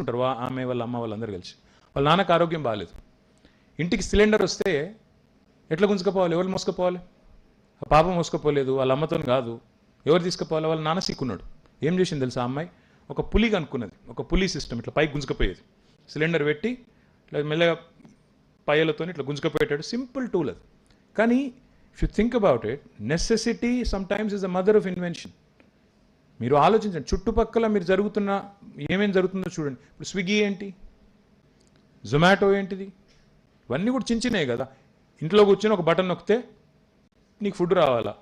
తీసుకుంటారు ఆమె వాళ్ళ అమ్మ వాళ్ళందరూ కలిసి. వాళ్ళ నాన్నకు ఆరోగ్యం బాగాలేదు, ఇంటికి సిలిండర్ వస్తే ఎట్లా గుంజుకపోవాలి, ఎవరు మోసుకపోవాలి? పాప మోసుకపోలేదు, వాళ్ళ అమ్మతో కాదు, ఎవరు తీసుకుపోవాలి? వాళ్ళ నాన్న సిక్కున్నాడు. ఏం చేసింది తెలుసా అమ్మాయి? ఒక పులి కనుక్కున్నది, ఒక పులి సిస్టమ్, ఇట్లా పైకి గుంజుకపోయేది, సిలిండర్ పెట్టి ఇట్లా మెల్లగా పయ్యలతో ఇట్లా గుంజుకపోయేటాడు. సింపుల్ టూల్ అది. కానీ if you think about it, necessity sometimes is the mother of invention. మీరు ఆలోచించండి, చుట్టుపక్కల మీరు ఏమేమి జరుగుతుందో చూడండి. ఇప్పుడు స్విగ్గీ ఏంటి, జొమాటో ఏంటిది, ఇవన్నీ కూడా చిన్నచినవి కదా. ఇంట్లో కూర్చొని ఒక బటన్ నొక్కితే నీకు ఫుడ్ రావాలా.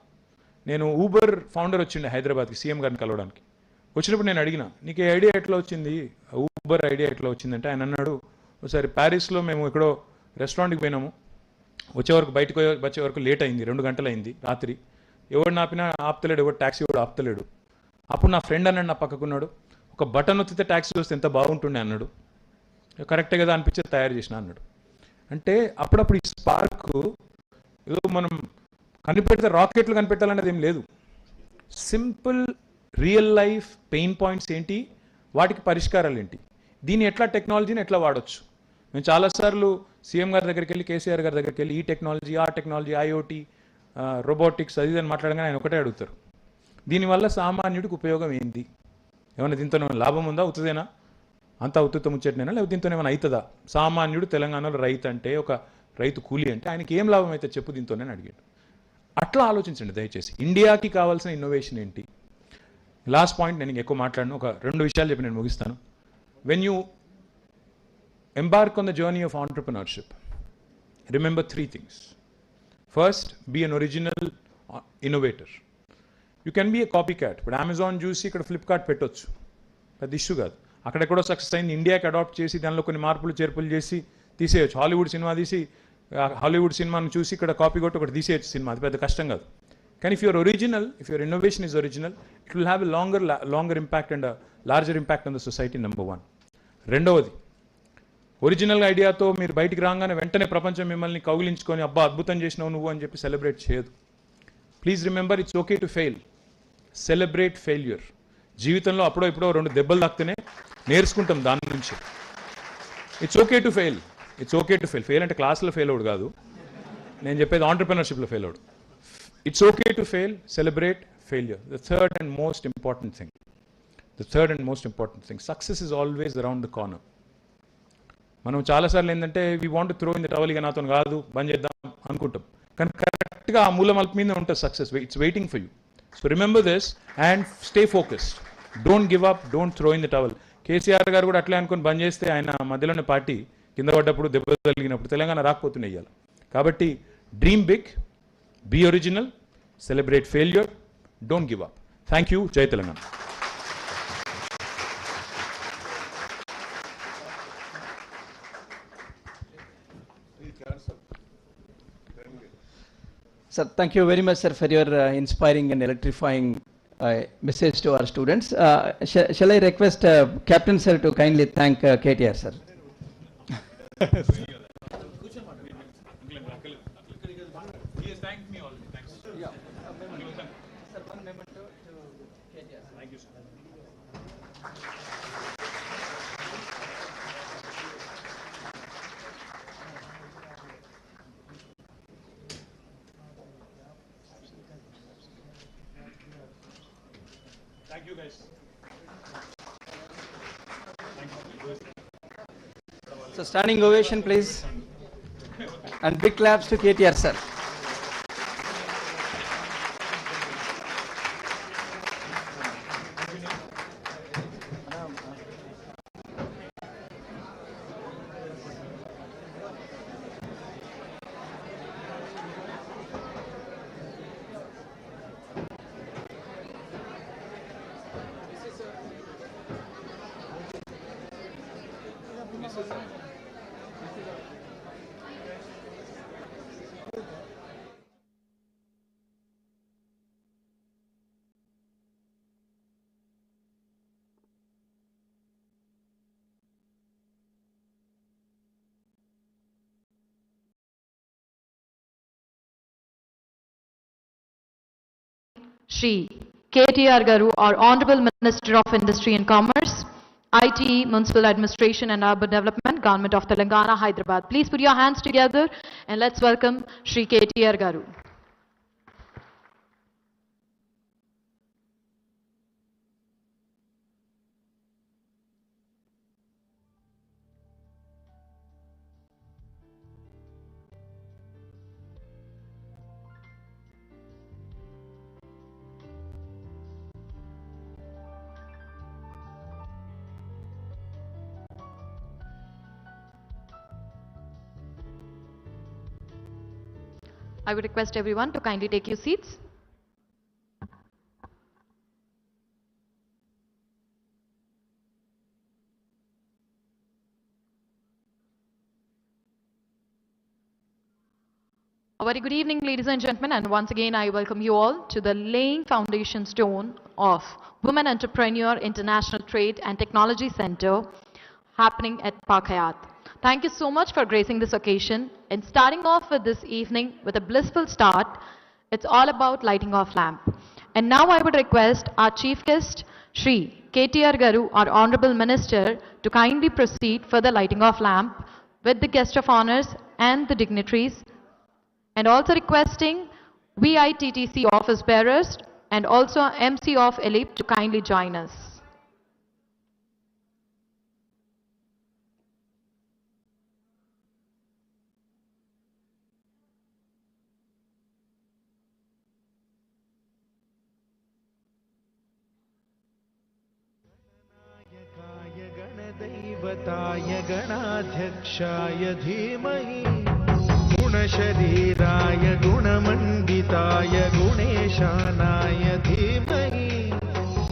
నేను ఊబర్ ఫౌండర్ వచ్చిండే హైదరాబాద్కి సీఎం గారిని కలవడానికి. వచ్చినప్పుడు నేను అడిగిన, నీకు ఈ ఐడియా ఎట్లా వచ్చింది, ఊబర్ ఐడియా ఎట్లా వచ్చిందంటే ఆయన అన్నాడు, ఒకసారి ప్యారిస్లో మేము ఎక్కడో రెస్టారెంట్కి పోయినాము, బయటకు వచ్చే వరకు లేట్ అయింది, 2 గంటలు అయింది రాత్రి. ఎవడు ఆపినా ఆపుతలేడు, ఎవడు ట్యాక్సీ కూడా ఆపుతలేడు. అప్పుడు నా ఫ్రెండ్ అన్నాడు, నా పక్కకున్నాడు, ఒక బటన్ వస్తే ట్యాక్సీ వస్తే ఎంత బాగుంటుండే అన్నాడు. కరెక్టే కదా అనిపించి తయారు చేసిన అన్నాడు. అంటే అప్పుడప్పుడు ఈ స్పార్క్ ఏదో మనం కనిపెడితే రాకెట్లు కనిపెట్టాలనేది ఏం లేదు. Simple real life pain points ఏంటి, వాటికి పరిష్కారాలు ఏంటి, దీన్ని ఎట్లా టెక్నాలజీని ఎట్లా వాడచ్చు. మేము చాలాసార్లు సీఎం గారి దగ్గరికి వెళ్ళి, కేసీఆర్ గారి దగ్గరికి వెళ్ళి ఈ టెక్నాలజీ, ఆ టెక్నాలజీ, ఐఓటీ, రోబోటిక్స్ అది అని మాట్లాడగానే ఆయన ఒకటే అడుగుతారు, దీనివల్ల సామాన్యుడికి ఉపయోగం ఏంటి, ఏమైనా దీంతో లాభం ఉందా, అవుతుందేనా, అంతా ఉత్తుత ముచ్చటనేనా, లేకపోతే దీంతో ఏమైనా అవుతుందా? సామాన్యుడు తెలంగాణలో రైతు అంటే, ఒక రైతు కూలీ అంటే ఆయనకి ఏం లాభం అయితే చెప్పు దీంతోనే అడిగాడు. అట్లా ఆలోచించండి దయచేసి. ఇండియాకి కావాల్సిన ఇన్నోవేషన్ ఏంటి? లాస్ట్ పాయింట్, నేను ఎక్కువ మాట్లాడను, ఒక 2 విషయాలు చెప్పి నేను ముగిస్తాను. When you embark on the journey of entrepreneurship, remember 3 things. First, be an original innovator. You can be a copycat, but Amazon చూసి ఇక్కడ ఫ్లిప్కార్ట్ పెట్టొచ్చు, పెద్ద ఇష్యూ కాదు. అక్కడెక్కడో సక్సెస్ అయింది, ఇండియాకి అడాప్ట్ చేసి దానిలో కొన్ని మార్పులు చేర్పులు చేసి తీసేయచ్చు. హాలీవుడ్ సినిమా తీసి హాలీవుడ్ సినిమాను చూసి ఇక్కడ కాపీ కొట్టి ఒకటి తీసేయచ్చు సినిమా, అది పెద్ద కష్టం కాదు. కానీ if your original, if your innovation is original, it will have a longer impact and larger impact on the society. Number 1. రెండవది, ఒరిజినల్ ఐడియాతో మీరు బయటికి రాగానే వెంటనే ప్రపంచం మిమ్మల్ని కౌగిలించుకొని అబ్బా అద్భుతం చేసినావు నువ్వు అని చెప్పి సెలబ్రేట్ చేయదు. Please remember, it's okay to fail, celebrate failure. జీవితంలో అప్పుడో ఇప్పుడో 2 దెబ్బలు తాకితేనే నేర్చుకుంటాం దాని నుంచి. It's okay to fail, it's okay to fail. Fail అంటే క్లాస్లో ఫెయిల్ అవడు కాదు, నేను చెప్పేది ఆంటర్‌ప్రెన్యూర్‌షిప్లో ఫెయిల్ అవడు. It's okay to fail, celebrate failure. The third and most important thing, success is always around the corner. మనం చాలాసార్లు ఏంటంటే we want throw in the towel, ఇక నాతో కాదు బంద్ చేద్దాం అనుకుంటాం, కానీ కరెక్ట్గా ఆ మూల మలుపు మీద ఉంటుంది success. It's waiting for you. So remember this and stay focused. Don't give up, don't throw in the towel. KCR గారు కూడా అట్లే అనుకుని బంద్ చేస్తే ఆయన మధ్యలోనే పార్టీ కింద పడ్డప్పుడు, దెబ్బ తగిలినప్పుడు తెలంగాణ రాకపోతున్నాయి ఇవాళ. కాబట్టి dream big, be original, celebrate failure, don't give up. Thank you. జై Telangana. Sir, thank you very much, sir, for your inspiring and electrifying message to our students. Shall I request Captain sir to kindly thank KTR sir? He has thanked me already. Thanks. Yeah. Sir, one memento to KTR. Thank you, sir. Thank you, guys. So standing ovation, please, and big claps to KTR sir. Shri KTR Garu, our Honorable Minister of Industry and Commerce, IT, Municipal Administration and Urban Development, Government of Telangana, Hyderabad. Please put your hands together and let's welcome Shri KTR Garu. I would request everyone to kindly take your seats. A very good evening, ladies and gentlemen, and once again I welcome you all to the laying foundation stone of Women Entrepreneur International Trade and Technology Center happening at Park Hyatt. Thank you so much for gracing this occasion and starting off with this evening with a blissful start. It's all about lighting off lamp. And now I would request our chief guest, Shri KTR Garu, our Honorable Minister, to kindly proceed for the lighting off lamp with the guest of honors and the dignitaries, and also requesting VITTC office bearers and also MC of ELIP to kindly join us. गणदैवताय गणाध्यक्षाय धीमहि गुणशरीराय गुणमण्डिताय गुणेशानाय धीमहि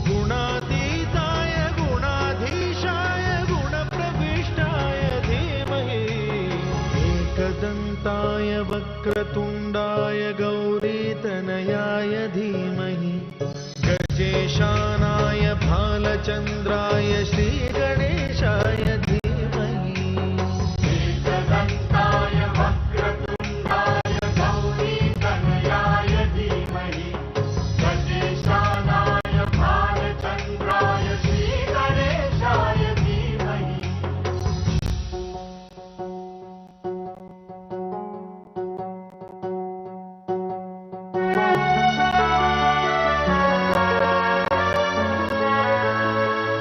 गुणातीताय गुणाधीशाय गुणप्रविष्टाय धीमहि एकदन्ताय वक्रतुण्डाय गौरीतनयाय धीमहि गजेशानाय भालचन्द्राय श्रीगणेशाय धीमहि एकदन्ताय वक्रतुण्डाय गौरीतनयाय धीमहि गजेशानाय भालचन्द्राय श्रीगणेशाय धीमहि.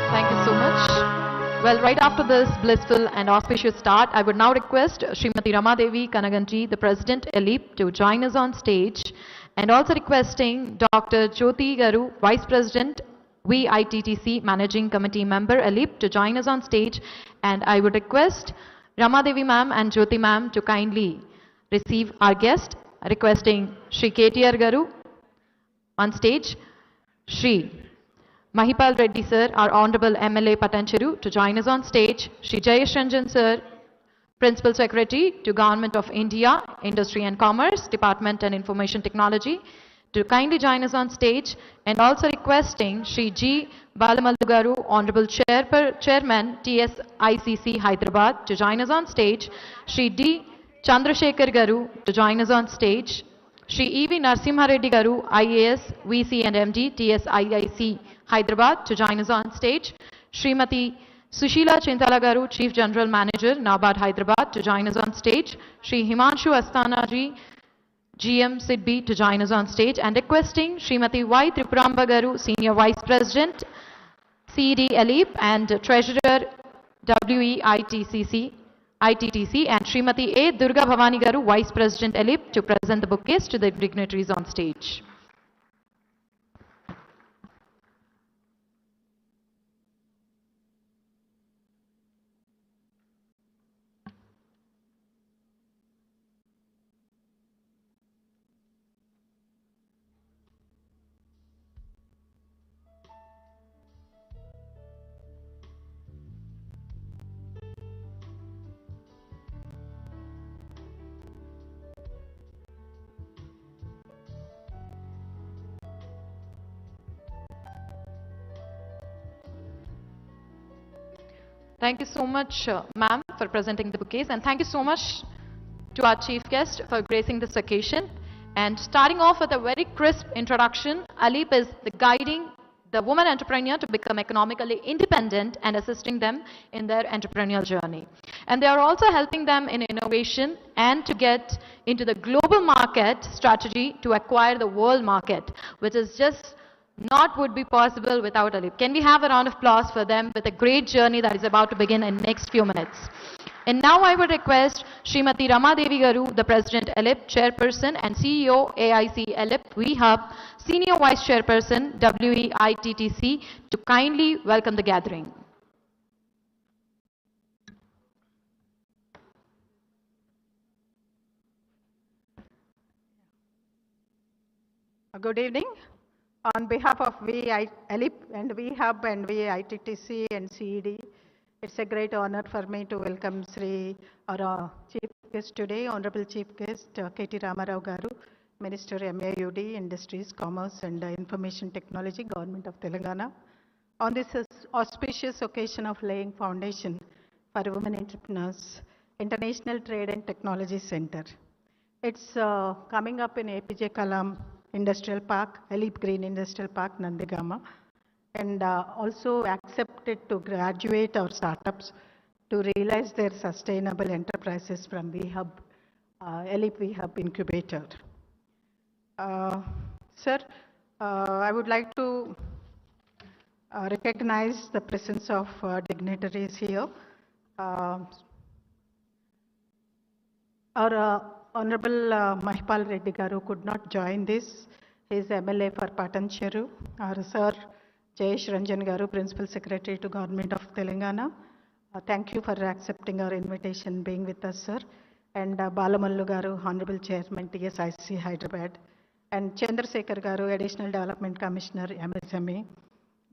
Thank you so much. Well, right after this blissful and auspicious start, I would now request Srimati Ramadevi Kanaganji, the President ELIP, to join us on stage, and also requesting Dr. Jyoti Garu, Vice President VITTC Managing Committee Member ELIP, to join us on stage, and I would request Ramadevi ma'am and Jyoti ma'am to kindly receive our guest, requesting Shri KTR Garu on stage, Shri Mahipal Reddy sir, our Honorable MLA Patancheru, to join us on stage, Shri Jayesh Ranjan sir, Principal Secretary to Government of India, Industry and Commerce, Department and Information Technology, to kindly join us on stage, and also requesting Shri G. Balamallu Garu, Honorable Chairman TSICC Hyderabad, to join us on stage, Shri D. Chandrasekhar Garu to join us on stage, Shri E.V. Narsimha Reddy Garu, IAS, VC and MD, TSIIC Hyderabad, to join us on stage, Srimati Sushila Chintala Garu, Chief General Manager, NABARD Hyderabad, to join us on stage, Shri Himanshu Asthana Ji, GM Sidbi, to join us on stage, and requesting Srimati Y. Tripuramba Garu, Senior Vice President, CD ELIP and Treasurer WEITCC, ITTC, and Srimati A. Durga Bhavani Garu, Vice President ELIP, to present the bouquets to the dignitaries on stage. Thank you so much, ma'am, for presenting the bouquets, and thank you so much to our chief guest for gracing this occasion. And starting off with a very crisp introduction, ELIP is the guiding the woman entrepreneur to become economically independent and assisting them in their entrepreneurial journey. And they are also helping them in innovation and to get into the global market strategy to acquire the world market, which is just not would be possible without a leap. Can we have a round of applause for them with a great journey that is about to begin in next few minutes? And now I would request Srimati Ramadevi Garu, the President ELIP Chairperson and CEO AIC ELIP WeHub, Senior Vice Chairperson WEITTC, to kindly welcome the gathering. Good evening. On behalf of ELIP and WeHub and WEITTC and CED, it's a great honor for me to welcome our Chief Guest today, Honorable Chief Guest K.T. Ramarao Garu, Minister MAUD, Industries, Commerce and Information Technology, Government of Telangana, on this auspicious occasion of laying foundation for women entrepreneurs, International Trade and Technology Center. It's coming up in APJ Kalam Industrial Park, ELIP Green Industrial Park, Nandigama, and also accepted to graduate our startups to realize their sustainable enterprises from WeHub, ELIP WeHub Incubator. Sir, I would like to recognize the presence of dignitaries here. Our Honorable Mahipal Reddy Garu could not join this. He is MLA for Patancheru. Our Sir Jayesh Ranjan Garu, Principal Secretary to Government of Telangana. Thank you for accepting our invitation, being with us, sir. And Balamallu Garu, Honorable Chairman, TSIC Hyderabad. And Chandrasekhar Garu, Additional Development Commissioner, MSME,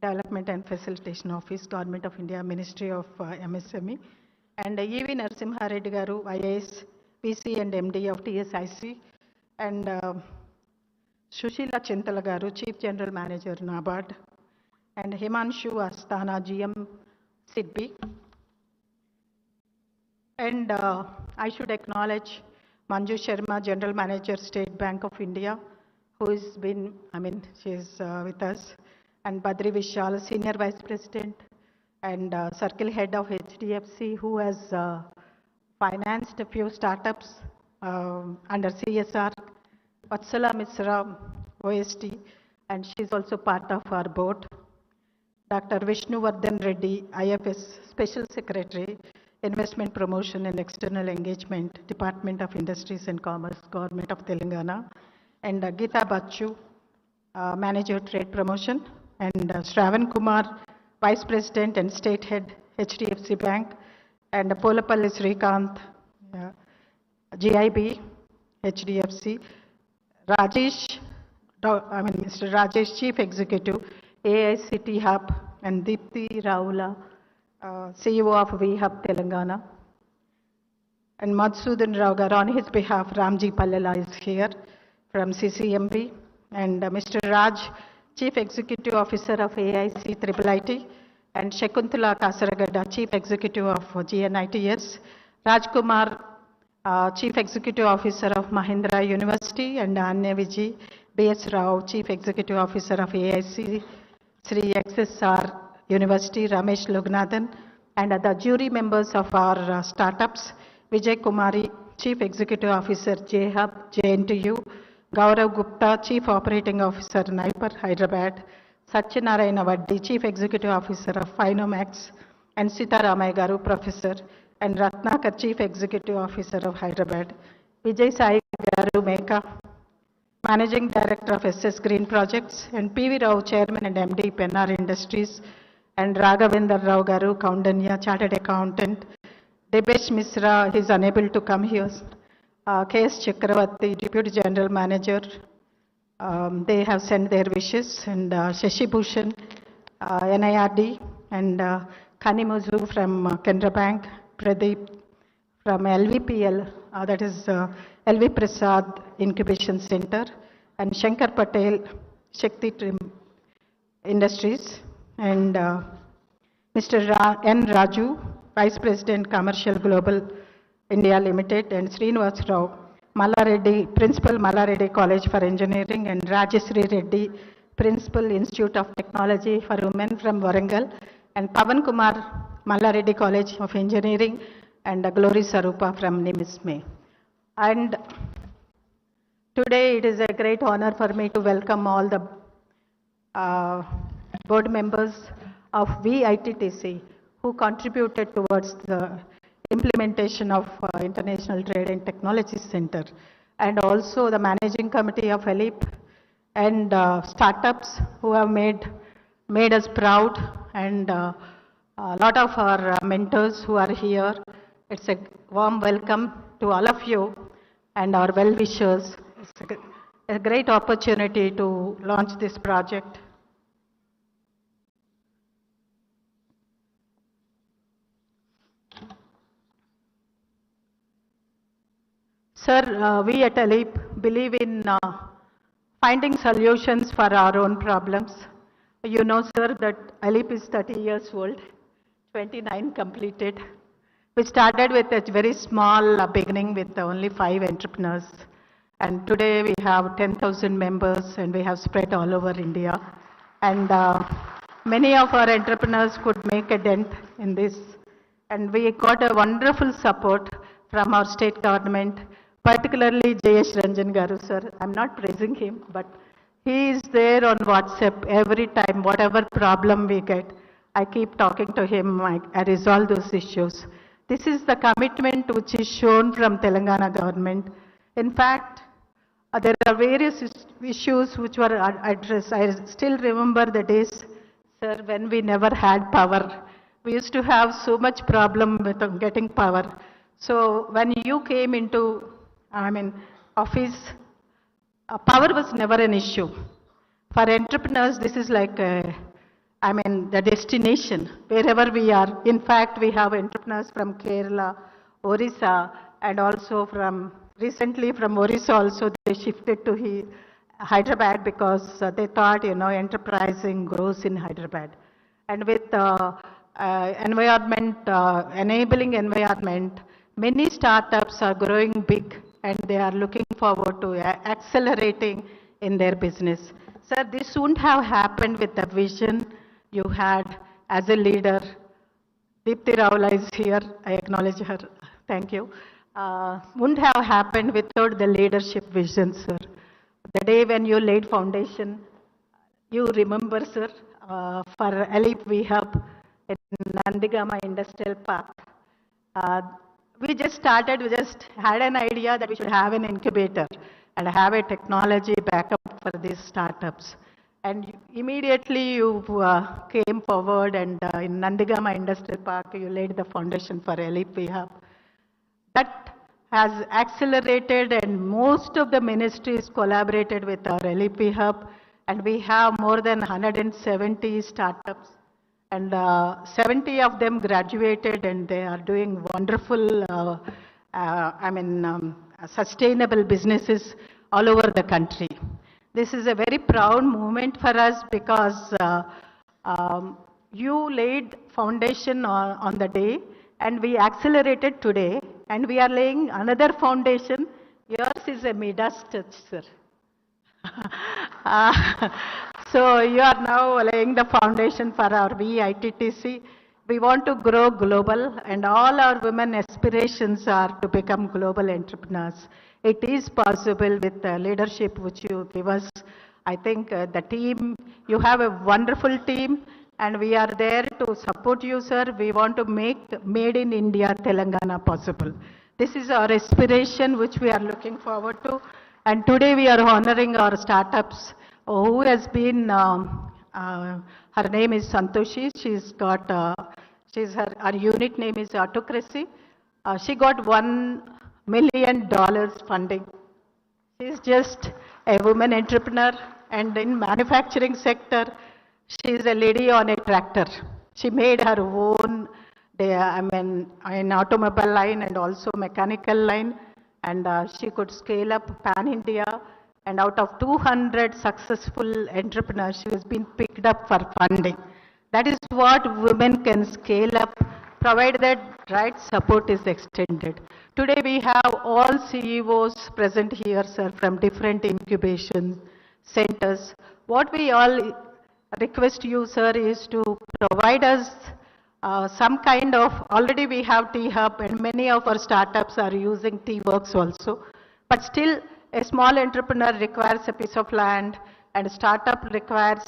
Development and Facilitation Office, Government of India, Ministry of MSME. And E.V. Narasimha Reddy Garu, IAS, PC and MD of TSIC. And Sushila Chintala Garu, Chief General Manager, NABARD. And Himanshu Asthana, GM, SIDBI. And I should acknowledge Manju Sharma, General Manager, State Bank of India, who has been, she's with us. And Badri Vishal, Senior Vice President and Circle Head of HDFC, who has financed a few startups under CSR. Vatsala Misra, OST, and she's also part of our board. Dr. Vishnu Vardhan Reddy, IFS Special Secretary, Investment Promotion and External Engagement, Department of Industries and Commerce, Government of Telangana. And Geeta Bachu, Manager Trade Promotion. And Shravan Kumar, Vice President and State Head, HDFC Bank. And Polapalli Srikanth, GIB, HDFC. Rajesh, Mr. Rajesh, Chief Executive, AICT Hub, and Deepthi Raula, CEO of WeHub Telangana. And Madhusudan Rao Garu, on his behalf, Ramji Pallala is here from CCMB. And Mr. Raj, Chief Executive Officer of AIC IIIT. And Shakuntala Kasaragada, Chief Executive of GNITS. Rajkumar, Chief Executive Officer of Mahindra University. And Anya Viji, B.S. Rao, Chief Executive Officer of AIC Sri XSR University, Ramesh Lognathan, and the jury members of our startups, Vijay Kumari, Chief Executive Officer, JHub, JNTU, Gaurav Gupta, Chief Operating Officer, NIPER, Hyderabad, Satyanarayana Vaddi, Chief Executive Officer of Finomax, and Sita Ramaya Garu, Professor, and Ratnakar, Chief Executive Officer of Hyderabad, Vijay Sai Garu Meka, Managing Director of SS Green Projects, and P.V. Rao, Chairman and MD, Pennar Industries, and Raghavendra Rao Garu, Kaundanya, Chartered Accountant, Debesh Misra, he is unable to come here, K.S. Chakravarti, Deputy General Manager, they have sent their wishes, and Shashi Bhushan, NIRD, and Kanimuzu from Canara Bank, Pradeep from LVPL, that is LV Prasad Incubation Center, and Shankar Patel, Shakti Trim Industries, and Mr. N. Raju, Vice President Commercial Global India Limited, and Srinivas Rao, Mallareddy, Principal Mallareddy College for Engineering, and Rajeshri Reddy, Principal, Institute of Technology for Women from Warangal, and Pavan Kumar, Mallareddy College of Engineering, and Glory Sarupa from NIMISME. And today it is a great honor for me to welcome all the board members of VITTC who contributed towards the implementation of International Trade and Technology Center, and also the managing committee of ELIP and startups who have made us proud, and a lot of our mentors who are here. It's a warm welcome to all of you and our well-wishers. It's a great opportunity to launch this project. Sir, we at ELIP believe in finding solutions for our own problems. You know, sir, that ELIP is 30 years old, 29 completed. We started with a very small beginning with only 5 entrepreneurs. And today we have 10,000 members and we have spread all over India. And many of our entrepreneurs could make a dent in this. And we got a wonderful support from our state government, particularly Jayesh Ranjan Garu, sir. I'm not praising him, but he is there on WhatsApp every time, whatever problem we get. I keep talking to him, I resolve those issues. This is the commitment which is shown from Telangana government. In fact, there are various issues which were addressed. I still remember the days, sir, when we never had power. We used to have so much problem with getting power. So when you came into, office, power was never an issue. For entrepreneurs, this is like, the destination, wherever we are. In fact, we have entrepreneurs from Kerala, Orissa, and also recently from Orissa also, they shifted to Hyderabad because they thought, enterprising grows in Hyderabad. And with enabling environment, many startups are growing big and they are looking forward to accelerating in their business. Sir, this wouldn't have happened with the vision you had as a leader. Deepti Raula is here, I acknowledge her, thank you. Wouldn't have happened without the leadership vision, sir. The day when you laid foundation, you remember, sir, for ELIP we have in Nandigama Industrial Park. We just had an idea that we should have an incubator and have a technology backup for these startups. And immediately you came forward and in Nandigama Industrial Park, you laid the foundation for ELIP we have. That has accelerated and most of the ministries collaborated with our LEP Hub, and we have more than 170 startups, and 70 of them graduated and they are doing wonderful, sustainable businesses all over the country. This is a very proud moment for us because you laid foundation on the day and we accelerated today, and we are laying another foundation. Yours is a Midas touch, sir. So you are now laying the foundation for our VITTC. We want to grow global, and all our women aspirations are to become global entrepreneurs. It is possible with the leadership which you give us. I think the team, you have a wonderful team, and we are there to support you, sir. We want to make Made in India, Telangana possible. This is our aspiration which we are looking forward to. And today we are honoring our startups who has been, her name is Santoshi. She's got, her unit name is Autocracy. She got $1 million funding. She's just a woman entrepreneur, and in manufacturing sector, she's a lady on a tractor. She made her own, an automobile line and also mechanical line, and she could scale up pan-India, and out of 200 successful entrepreneurs, she has been picked up for funding. That is what women can scale up, provided that right support is extended. Today we have all CEOs present here, sir, from different incubation centers what we all request you, sir, is to provide us some kind of, already we have T-Hub and many of our startups are using T-Works also. But still, a small entrepreneur requires a piece of land and startup requires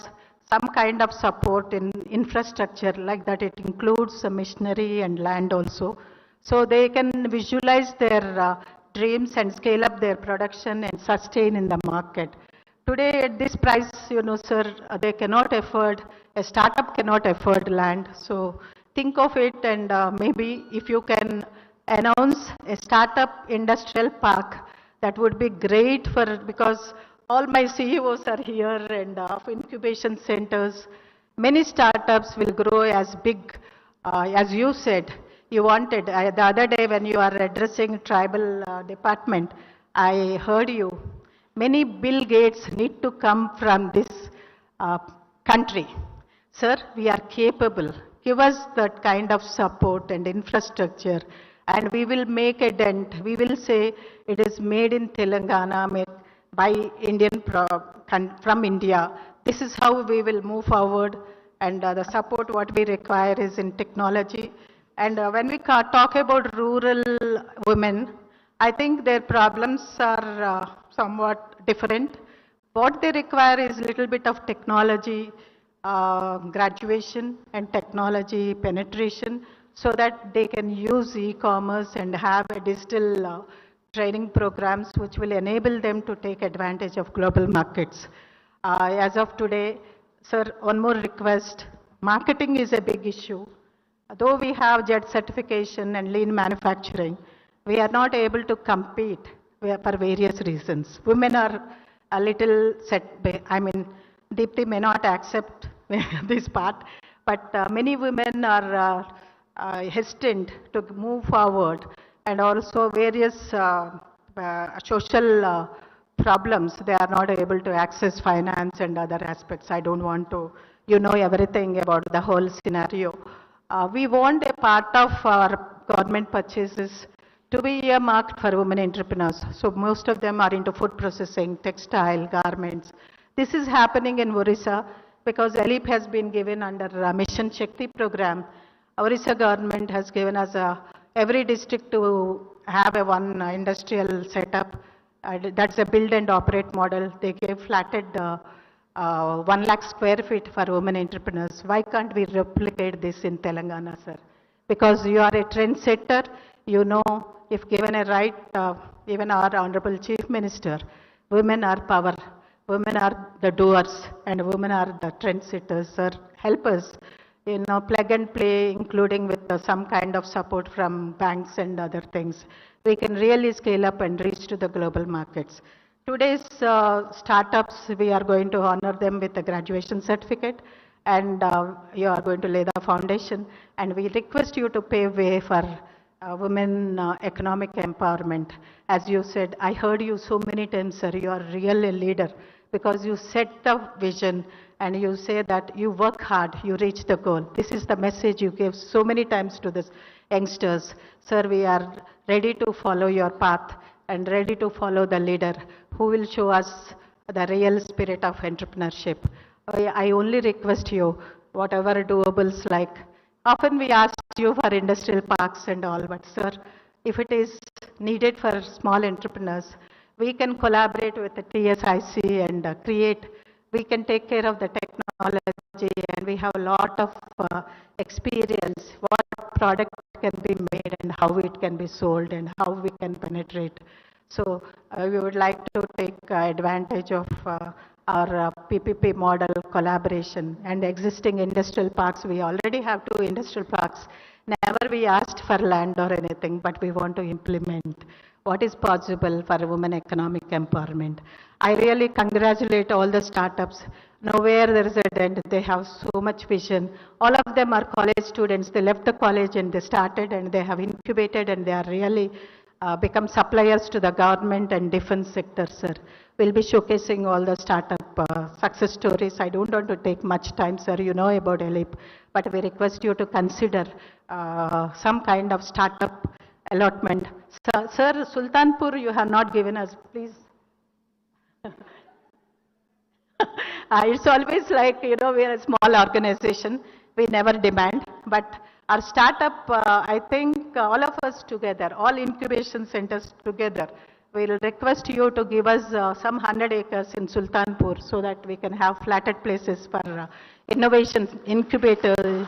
some kind of support in infrastructure like that. It includes a machinery and land also. So they can visualize their dreams and scale up their production and sustain in the market. Today at this price, you know, sir, they cannot afford, a startup cannot afford land. So think of it and maybe if you can announce a startup industrial park, that would be great for, because all my CEOs are here and of incubation centers. Many startups will grow as big, as you said, you wanted. The other day when you are addressing tribal department, I heard you. Many Bill Gates need to come from this country. Sir, we are capable. Give us that kind of support and infrastructure and we will make a dent. We will say it is made in Telangana, made by from India. This is how we will move forward and the support what we require is in technology. And when we talk about rural women, I think their problems are somewhat different. What they require is little bit of technology, graduation and technology penetration so that they can use e-commerce and have a digital training programs which will enable them to take advantage of global markets. As of today, sir, one more request. Marketing is a big issue. Though we have JET certification and lean manufacturing, we are not able to compete for various reasons. Women are a little I mean, Deepthi may not accept this part, but many women are hesitant to move forward and also various social problems. They are not able to access finance and other aspects. I don't want to, you know everything about the whole scenario. We want a part of our government purchases to be earmarked for women entrepreneurs. So most of them are into food processing, textile, garments. This is happening in Orissa because ELIP has been given under Mission Shakti program. Orissa government has given us every district to have a one industrial setup. That's a build and operate model. They gave flatted 1 lakh square feet for women entrepreneurs. Why can't we replicate this in Telangana, sir? Because you are a trendsetter, you know, if given a right, even our Honorable Chief Minister, women are power, women are the doers, and women are the trendsetters, sir. Help us, you know, plug and play, including with some kind of support from banks and other things. We can really scale up and reach to the global markets. Today's startups, we are going to honor them with a graduation certificate and you are going to lay the foundation and we request you to pave way for women economic empowerment. As you said, I heard you so many times, sir, you are really a leader because you set the vision and you say that you work hard, you reach the goal. This is the message you give so many times to the youngsters. Sir, we are ready to follow your path and ready to follow the leader who will show us the real spirit of entrepreneurship. I only request you, whatever doables like, often we ask you for industrial parks and all, but sir, if it is needed for small entrepreneurs, we can collaborate with the TSIC and create, we can take care of the technology and we have a lot of experience, what product can be made and how it can be sold and how we can penetrate. So we would like to take advantage of our PPP model collaboration and existing industrial parks. We already have 2 industrial parks. Never we asked for land or anything, but we want to implement what is possible for women economic empowerment. I really congratulate all the startups. Nowhere there is a dent. They have so much vision. All of them are college students. They left the college and they started and they have incubated and they are really become suppliers to the government and defense sector, sir. We'll be showcasing all the startup success stories. I don't want to take much time, sir. You know about ELIP, but we request you to consider some kind of startup allotment. Sir, Sultanpur, you have not given us, please. It's always like, we're a small organization. We never demand. But our startup, I think all of us together, all incubation centers together, we'll request you to give us some 100 acres in Sultanpur so that we can have flatted places for innovation incubators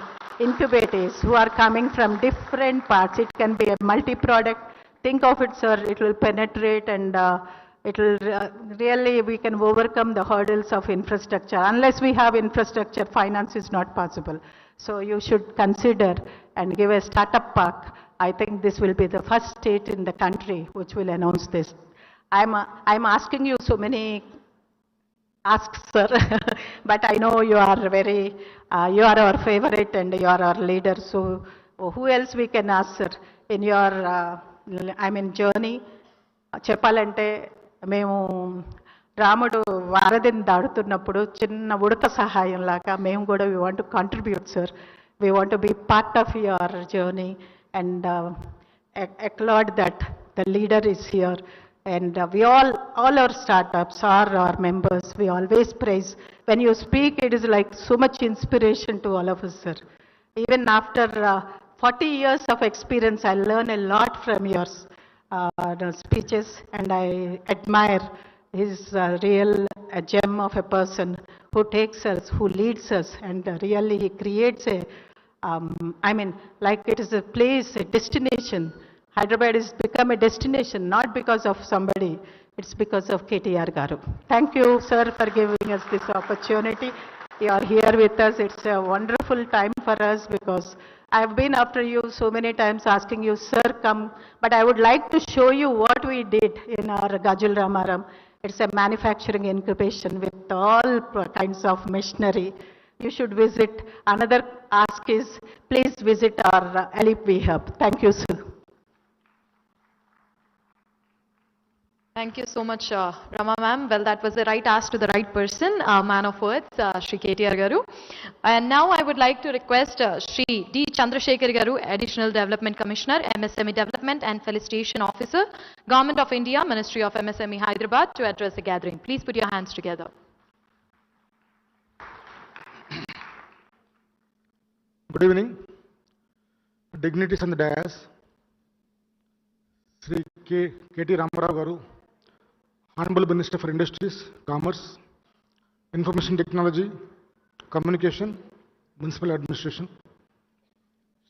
who are coming from different parts. It can be a multi-product. Think of it, sir, it will penetrate and it will really, we can overcome the hurdles of infrastructure. Unless we have infrastructure, finance is not possible. So you should consider and give a startup park. I think this will be the first state in the country which will announce this. I'm asking you so many asks, sir, but I know you are very, you are our favorite and you are our leader. So who else we can ask, sir, in your, journey? చెప్పాలంటే మేము రాముడు వారధిని దాడుతున్నప్పుడు చిన్న ఉడత సహాయం లాగా మేము కూడా we want to contribute, sir. We want to be part of your journey and applaud that the leader is here. And we all our startups are our members. We always praise. When you speak, it is like so much inspiration to all of us, sir. Even after 40 years of experience, I learn a lot from your speeches, and I admire his real gem of a person who takes us, who leads us, and really he creates a, like it is a place, a destination. Hyderabad has become a destination, not because of somebody, it's because of KTR Garu. Thank you, sir, for giving us this opportunity. You are here with us. It's a wonderful time for us because I have been after you so many times asking you, sir, come. But I would like to show you what we did in our Gajul Ramaram. It's a manufacturing incubation with all kinds of machinery. You should visit. Another ask is, please visit our AndariTv hub. Thank you, sir. Thank you so much, Rama ma'am. Well, that was the right ask to the right person, man of words, Shri KTR Garu. And now I would like to request Shri D. Chandrasekhar Garu, Additional Development Commissioner, MSME Development and Felicitation Officer, Government of India, Ministry of MSME, Hyderabad, to address the gathering. Please put your hands together. Good evening. Dignitaries on the dais, Sri K.T. Ramarao Garu, Honorable Minister for Industries, Commerce, Information Technology, Communication, Municipal Administration,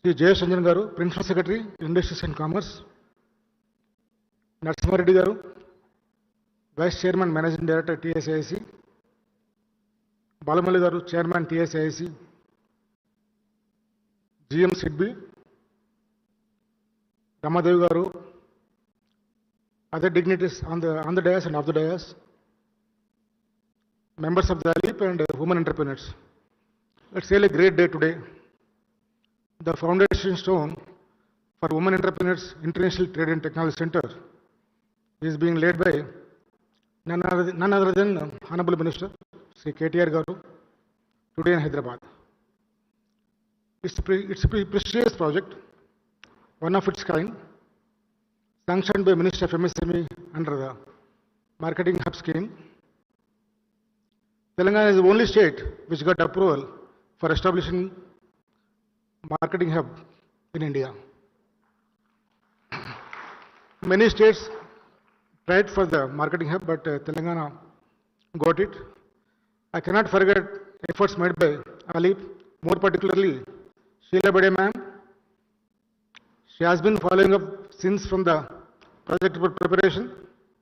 Sri Jayashanjan Garu, Principal Secretary, Industries and Commerce, Narasimha Reddy Garu, Vice Chairman, Managing Director, TSIC, Balamalli Garu, Chairman, TSIC, GM Sidbi, Ramadevi Garu, other dignitaries on the dais and off the dais, members of the ALIP and women entrepreneurs. It's really a great day today. The foundation stone for Women Entrepreneurs International Trade and Technology Center is being laid by none other than Honorable Minister Sri KTR Garu today in Hyderabad. It's a prestigious project, one of its kind, sanctioned by Minister of MSME under the Marketing Hub Scheme. Telangana is the only state which got approval for establishing Marketing Hub in India. Many states tried for the Marketing Hub, but Telangana got it. I cannot forget efforts made by ALIP, more particularly Sheila Bade ma'am. She has been following up since from the project preparation.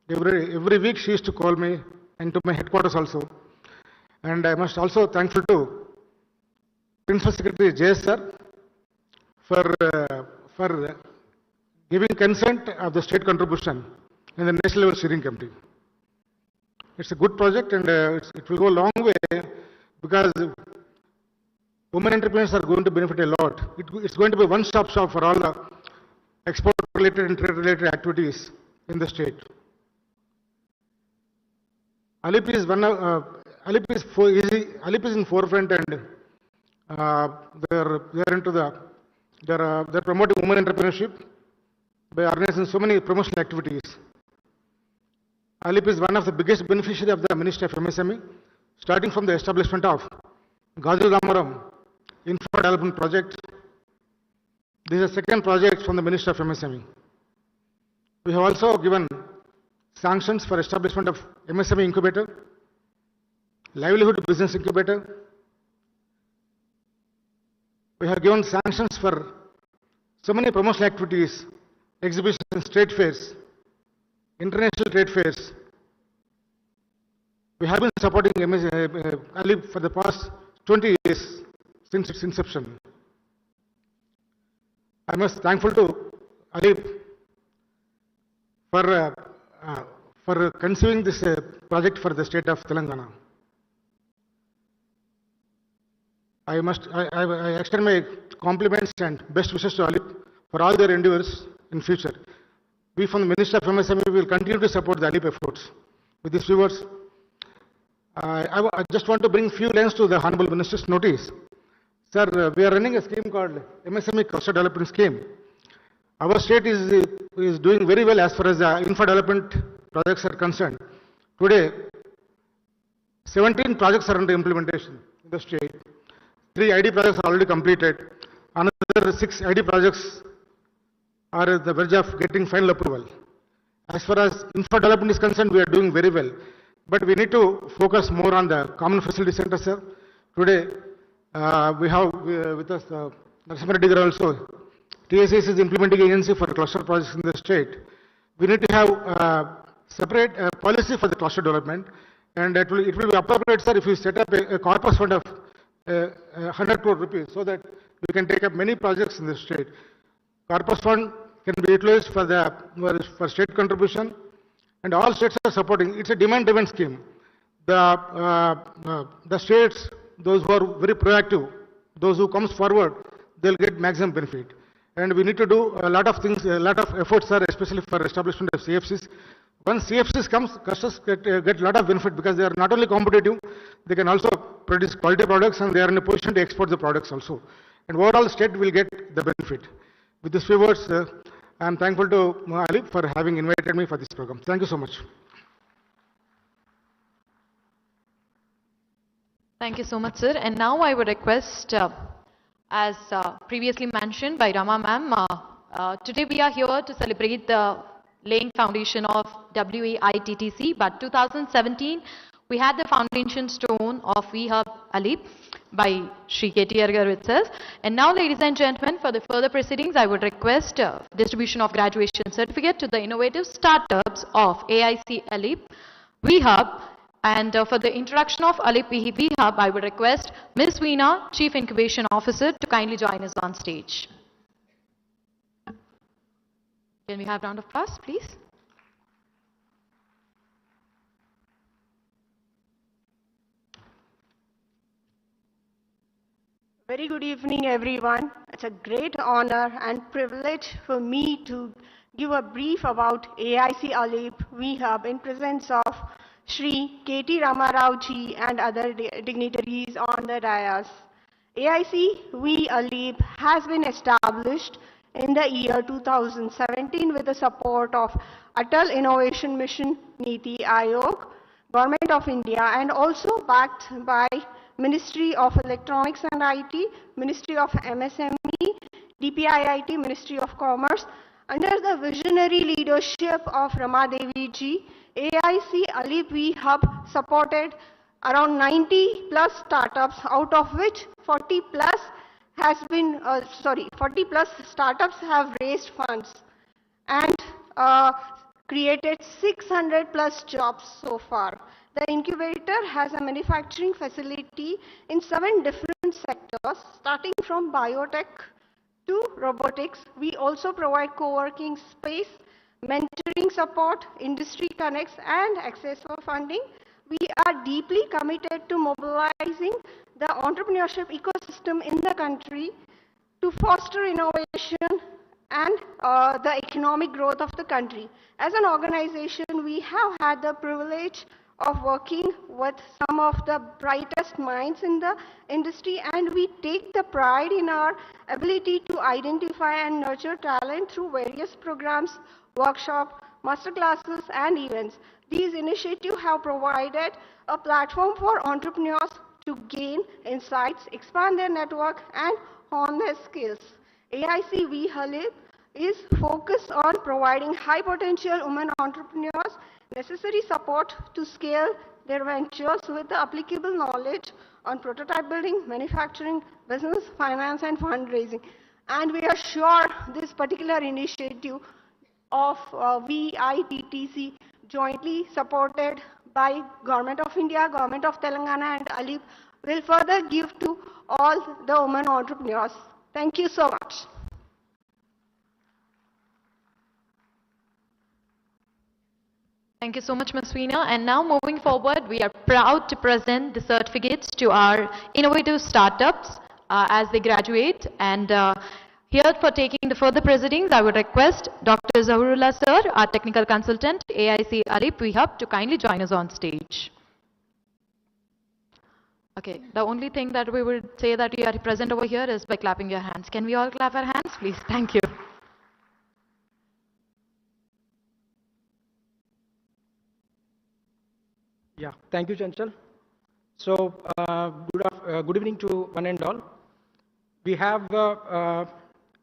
Every week she used to call me and to my headquarters also. And I must also thankful to Principal Secretary JS sir for giving consent of the state contribution in the national level steering committee. It's a good project and it will go a long way because women entrepreneurs are going to benefit a lot. It's going to be one-stop shop for all the export-related and trade-related activities in the state. ALIP is in forefront and they're promoting women entrepreneurship by organizing so many promotional activities. ALIP is one of the biggest beneficiaries of the Ministry of MSME. starting from the establishment of Gazu Damaram Infra Development Project. This is the second project from the Minister of MSME. We have also given sanctions for establishment of MSME incubator, livelihood business incubator. We have given sanctions for so many promotional activities, exhibitions, trade fairs, international trade fairs. We have been supporting ALIP for the past 20 years since its inception. I must thankful to ALIP for conceiving this project for the state of Telangana. I extend my compliments and best wishes to ALIP for all their endeavors in future. We from the Minister of MSME will continue to support the ALIP efforts. With these few words, I just want to bring few lines to the Honorable Minister's notice. Sir, we are running a scheme called MSME Cluster Development Scheme. Our state is doing very well as far as the infra development projects are concerned. Today, 17 projects are under implementation in the state. 3 ID projects are already completed. Another 6 ID projects are at the verge of getting final approval. As far as infra development is concerned, we are doing very well. But we need to focus more on the common facility center, sir. Today, we have with us Narasimha Reddy Garu also. TSS is implementing agency for cluster projects in the state. We need to have separate policy for the cluster development, and it will be appropriate, sir, if we set up a corpus fund of 100 crore rupees so that we can take up many projects in the state. Corpus fund can be utilized for state contribution, and all states are supporting. It's a demand-driven scheme. The states, those who are very proactive, those who comes forward, they'll get maximum benefit. And we need to do a lot of things, a lot of efforts, sir, especially for establishment of CFCs. Once CFCs comes, customers get a lot of benefit because they are not only competitive, they can also produce quality products and they are in a position to export the products also. And overall state will get the benefit. With these few words, I am thankful to ALIP for having invited me for this program. Thank you so much. Thank you so much, sir. And now I would request, as previously mentioned by Rama ma'am, today we are here to celebrate the laying foundation of WAITTC, but 2017 we had the foundation stone of VHub ALIP by Shri KTR Garu itself. And now, ladies and gentlemen, for the further proceedings, I would request distribution of graduation certificate to the innovative startups of AIC ALIP VHub. And for the introduction of ALIP VHub, I would request Ms. Veena, Chief Incubation Officer, to kindly join us on stage. Can we have a round of applause, please? Very good evening, everyone. It's a great honor and privilege for me to give a brief about AIC ALIP VHub in presence of Shri K.T. Ramarao ji and other dignitaries on the dais. AIC ALIP has been established in the year 2017 with the support of Atal Innovation Mission, Niti Aayog, Government of India, and also backed by Ministry of Electronics and IT, Ministry of MSME, DPIIT, Ministry of Commerce. Under the visionary leadership of Rama Devi ji, AIC ALIP VHub supported around 90 plus startups, out of which 40 plus startups have raised funds and created 600 plus jobs so far. The incubator has a manufacturing facility in 7 different sectors, starting from biotech to robotics. We also provide co-working space, mentoring support, industry connects, and access for funding. We are deeply committed to mobilizing the entrepreneurship ecosystem in the country to foster innovation and the economic growth of the country. As an organization, we have had the privilege of working with some of the brightest minds in the industry, and we take the pride in our ability to identify and nurture talent through various programs, workshops, master classes, and events. These initiatives have provided a platform for entrepreneurs to gain insights, expand their network, and hone their skills. AICV Halib is focused on providing high potential women entrepreneurs necessary support to scale their ventures with the applicable knowledge on prototype building, manufacturing, business, finance, and fundraising. And we are sure this particular initiative of VITTC, jointly supported by Government of India, Government of Telangana, and ALIP, will further give to all the women entrepreneurs. Thank you so much. Thank you so much, Ms. Veena. And now moving forward, we are proud to present the certificates to our innovative startups as they graduate. And here for taking the further proceedings, I would request Dr. Zahurullah sir, our technical consultant, AIC Alip VHub, to kindly join us on stage. Okay, the only thing that we would say that you are present over here is by clapping your hands. Can we all clap our hands, please? Thank you. Yeah, thank you, Chanchal. So, good evening to one and all. We have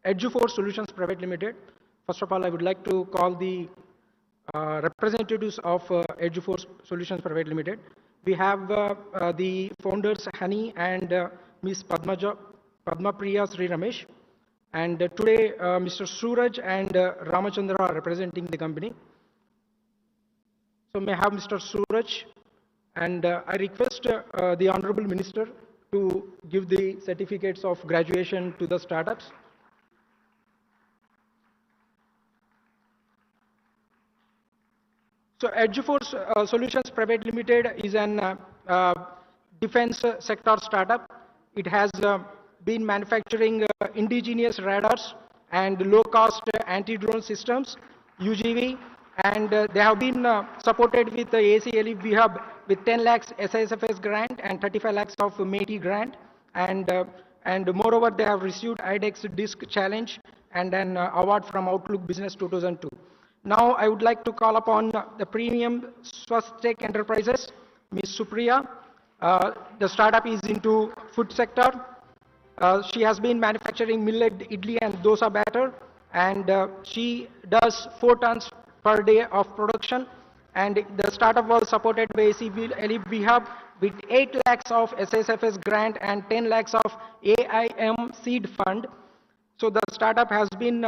Edu4 Solutions Private Limited. First of all, I would like to call the representatives of Edu4 Solutions Private Limited. We have the founders Hani and Ms. Padmapriya Sri Ramesh. And today, Mr. Suraj and Ramachandra are representing the company. So, may I have Mr. Suraj? And I request the Honorable Minister to give the certificates of graduation to the startups. So Edu4 Solutions Private Limited is an defense sector startup. It has been manufacturing indigenous radars and low-cost anti-drone systems, UGV, and they have been supported with the ACLE VHub with 10 lakhs SISFS grant and 35 lakhs of METI grant, and moreover they have received IDEX Disc Challenge and an award from Outlook Business 2002. Now I would like to call upon the premium Swastek Enterprises, Ms. Supriya. The startup is into food sector. She has been manufacturing millet idli and dosa batter, and she does 4 tons per day of production, and the startup was supported by ACLE VHub with 8 lakhs of SSFS grant and 10 lakhs of AIM seed fund. So the startup has been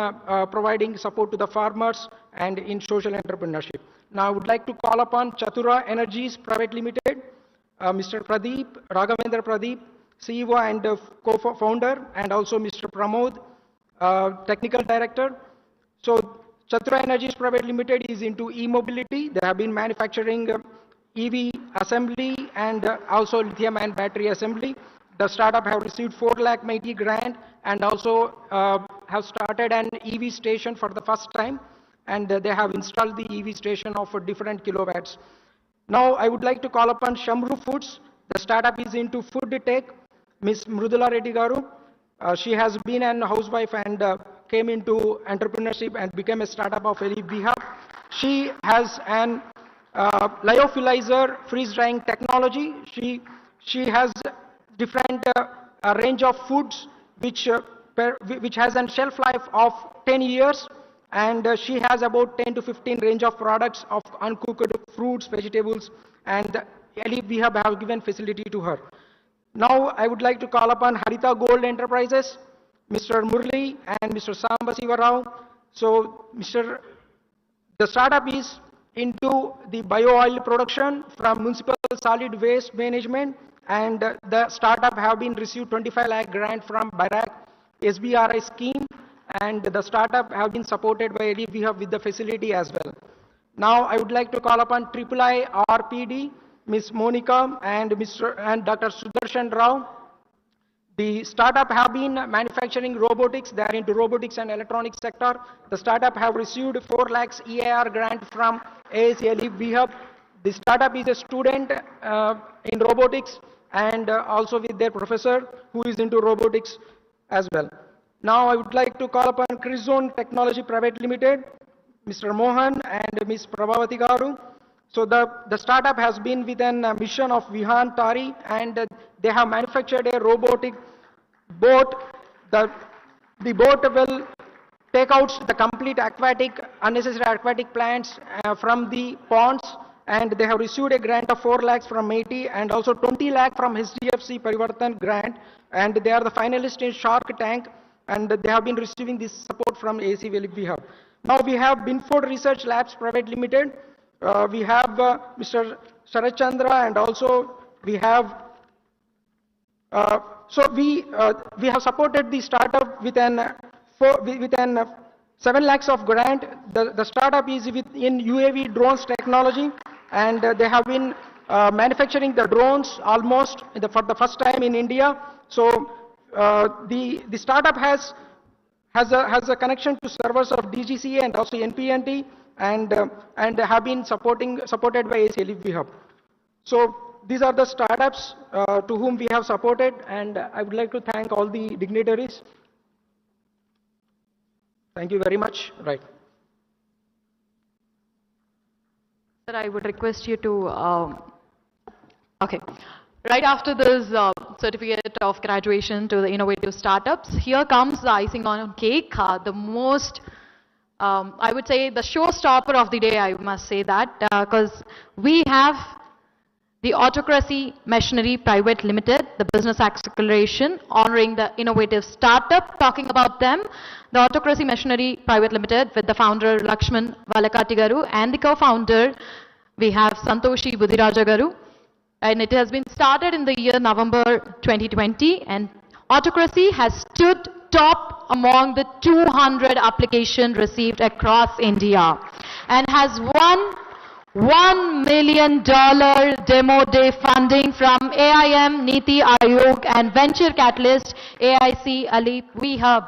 providing support to the farmers and in social entrepreneurship. Now I would like to call upon Chatura Energies Private Limited, Mr. Pradeep, Raghavendra Pradeep, CEO and co-founder, and also Mr. Pramod, Technical Director. So Chatura Energies Private Limited is into e-mobility. They have been manufacturing EV assembly and also lithium and battery assembly. The startup have received 4 lakh METI grant and also have started an EV station for the first time, and they have installed the EV station of different kilowatts. Now I would like to call upon Shamru Foods. The startup is into food tech. Ms. Mrudula Reddy Garu. She has been an housewife and came into entrepreneurship and became a startup of Elite VHub. She has an lyophilizer freeze drying technology. She has different range of foods which has a shelf life of 10 years, and she has about 10 to 15 range of products of uncooked fruits, vegetables, and Elite VHub have given facility to her. Now I would like to call upon Harita Gold Enterprises, Mr. Murli and Mr. Samba Siva Rao. So the startup is into the bio-oil production from municipal solid waste management, and the startup have been received 25 lakh grant from BIRAC SBRI scheme, and the startup have been supported by Elite VHub with the facility as well. Now I would like to call upon III RPD, Ms. Monica and Dr. Sudarshan Rao. The startup have been manufacturing robotics. They are into robotics and electronics sector. The startup have received 4 lakhs EIR grant from ASLE VHub. The startup is a student in robotics and also with their professor who is into robotics as well. Now I would like to call upon Chryzone Technology Private Limited, Mr. Mohan and Ms. Prabhavati Garu. So the startup has been within a mission of Vihan Tari, and they have manufactured a robotic boat. The boat will take out the complete unnecessary aquatic plants from the ponds, and they have received a grant of 4 lakhs from MeitY and also 20 lakh from HDFC Parivartan grant, and they are the finalists in Shark Tank, and they have been receiving this support from ACV Hub. Now we have Binford Research Labs Private Limited. We have Mr. Sharat Chandra, and also we have we have supported the startup with an 7 lakhs of grant. The startup is in UAV drones technology, and they have been manufacturing the drones almost for the first time in India. So the startup has a connection to servers of DGCA and also NPNT, and have been supported by ACLV Hub. So these are the startups to whom we have supported, and I would like to thank all the dignitaries. Thank you very much. Right. Sir, I would request you to, okay. Right after this certificate of graduation to the innovative startups, here comes the icing on cake, the most, I would say, the showstopper of the day, I must say that, because we have the Autocracy Machinery Private Limited, the business acceleration, honoring the innovative startup, talking about them. The Autocracy Machinery Private Limited with the founder Lakshman Valakati Garu and the co-founder we have Santoshi Budhiraja Garu. And it has been started in the year November 2020, and Autocracy has stood top among the 200 applications received across India and has won $1 million demo day funding from AIM, Niti Aayog and Venture Catalyst AIC Alip Hub.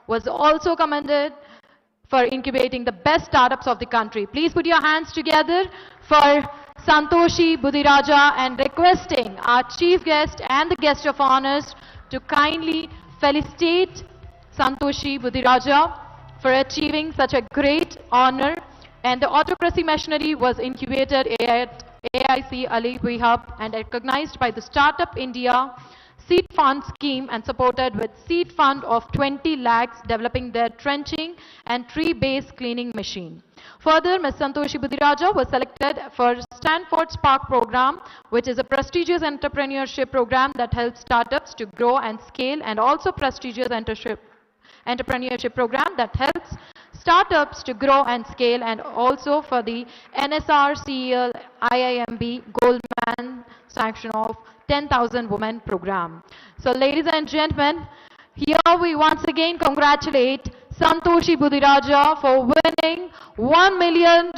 Was also commended for incubating the best startups of the country. Please put your hands together for Santoshi Budhiraja, and requesting our chief guest and the guest of honors to kindly felicitate Santoshi Budhiraja for achieving such a great honor. And the Autocracy Machinery was incubated at AIC Alip Hub and recognized by the Startup India Seed Fund scheme and supported with seed fund of 20 lakhs developing their trenching and tree-based cleaning machine. Further, Ms. Santoshi Budhiraja was selected for Stanford Spark program, which is a prestigious entrepreneurship program that helps startups to grow and scale, and also prestigious entrepreneurship program that helps startups to grow and scale, and also for the NSRCEL IIMB Goldman sanction of 10,000 women program. So ladies and gentlemen, here we once again congratulate Santoshi Budhiraja for winning $1 million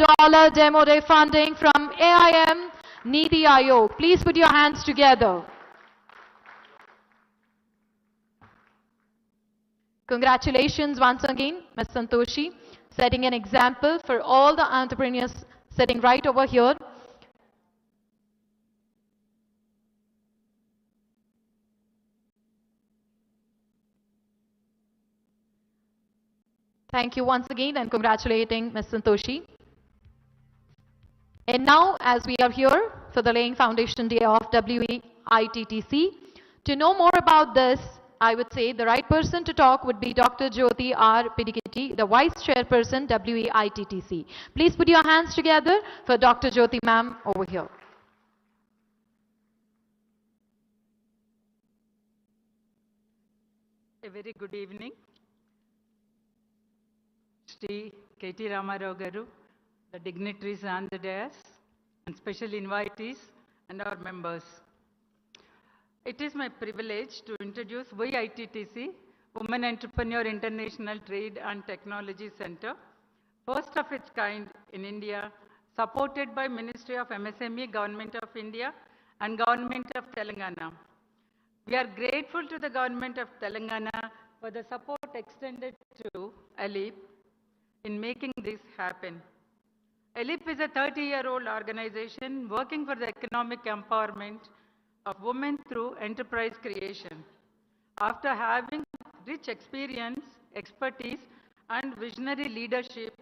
demo day funding from AIM Niti Aayog. Please put your hands together. Congratulations once again, Ms. Santoshi, setting an example for all the entrepreneurs sitting right over here. Thank you once again and congratulating Ms. Santoshi. And now, as we are here for the laying foundation day of WEITTC, to know more about this, I would say the right person to talk would be Dr. Jyoti R. Pidigiti, the Vice Chairperson, WEITTC. Please put your hands together for Dr. Jyoti ma'am over here. A very good evening. Shri K.T. Ramarao Garu, the dignitaries on the dais, and special invitees and our members. It is my privilege to introduce WEITTC, Women Entrepreneur International Trade and Technology Center, first of its kind in India, supported by Ministry of MSME, Government of India and Government of Telangana. We are grateful to the Government of Telangana for the support extended to ALIP in making this happen. ALIP is a 30-year-old organization working for the economic empowerment of women through enterprise creation. After having rich experience, expertise, and visionary leadership,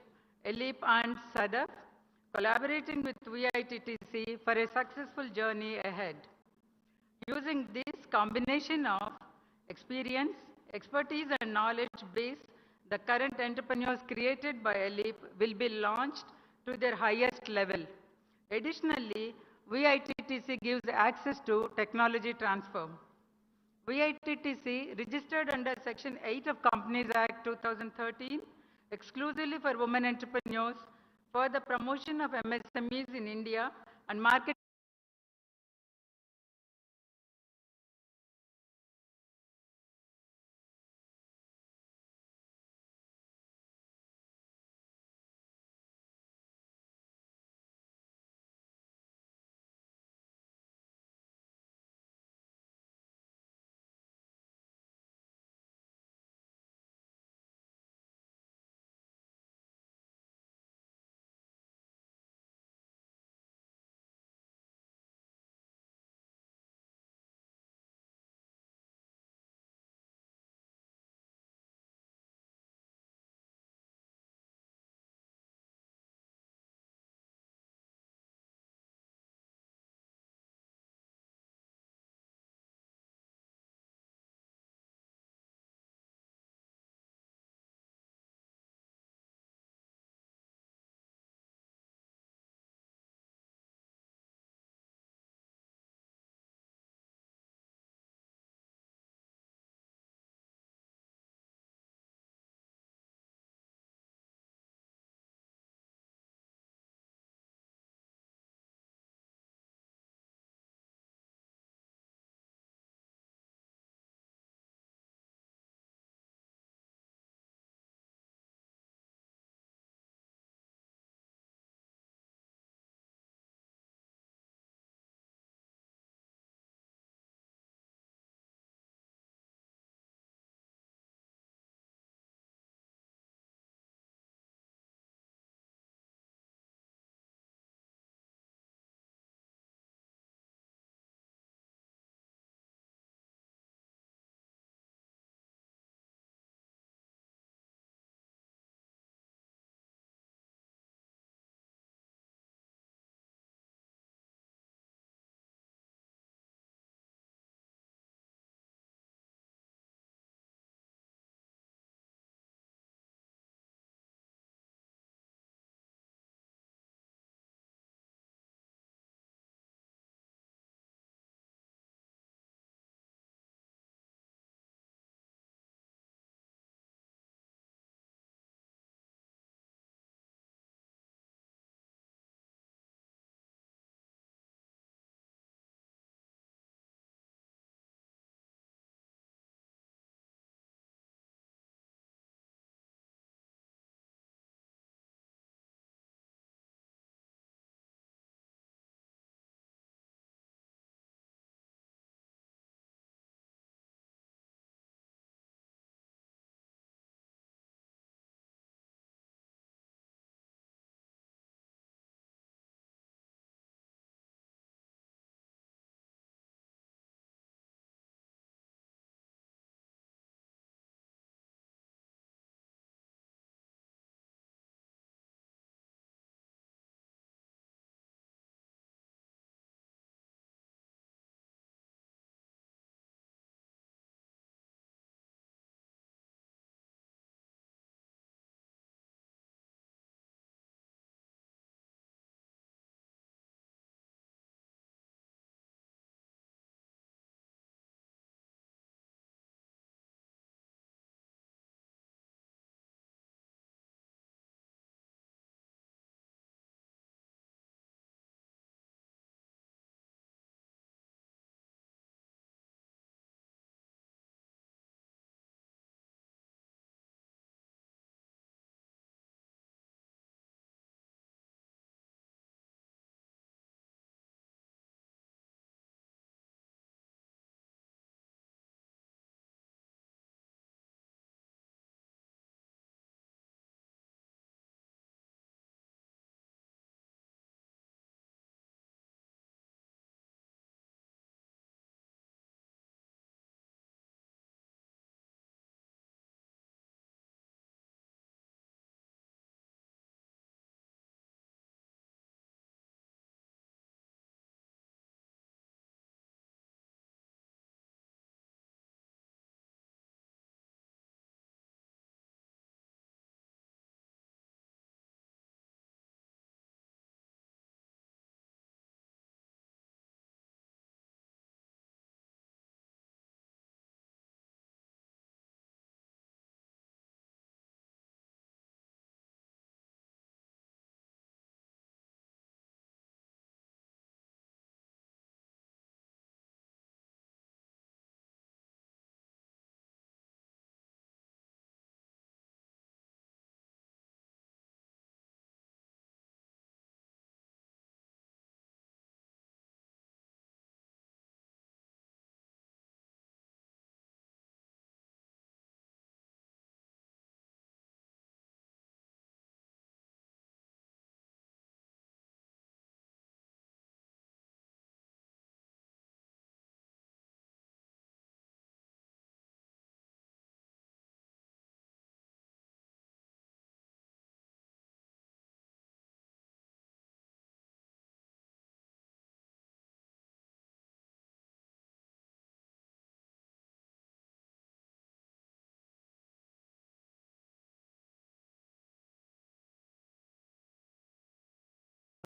ALIP and SADF collaborating with VITTC for a successful journey ahead. Using this combination of experience, expertise, and knowledge base, the current entrepreneurs created by ELIP will be launched to their highest level. Additionally, VITTC gives access to technology transfer. VITTC, registered under Section 8 of Companies Act 2013, exclusively for women entrepreneurs, for the promotion of MSMEs in India and market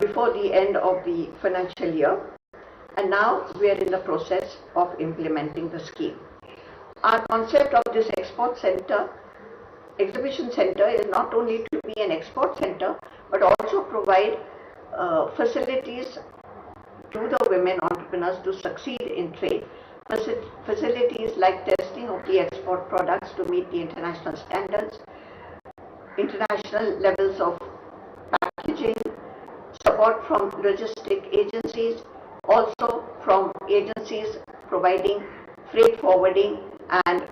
before the end of the financial year, and now we are in the process of implementing the scheme. Our concept of this export center, exhibition center, is not only to be an export center, but also provide facilities to the women entrepreneurs to succeed in trade. Facilities like testing of the export products to meet the international standards, international levels of packaging, support from logistic agencies, also from agencies providing freight forwarding and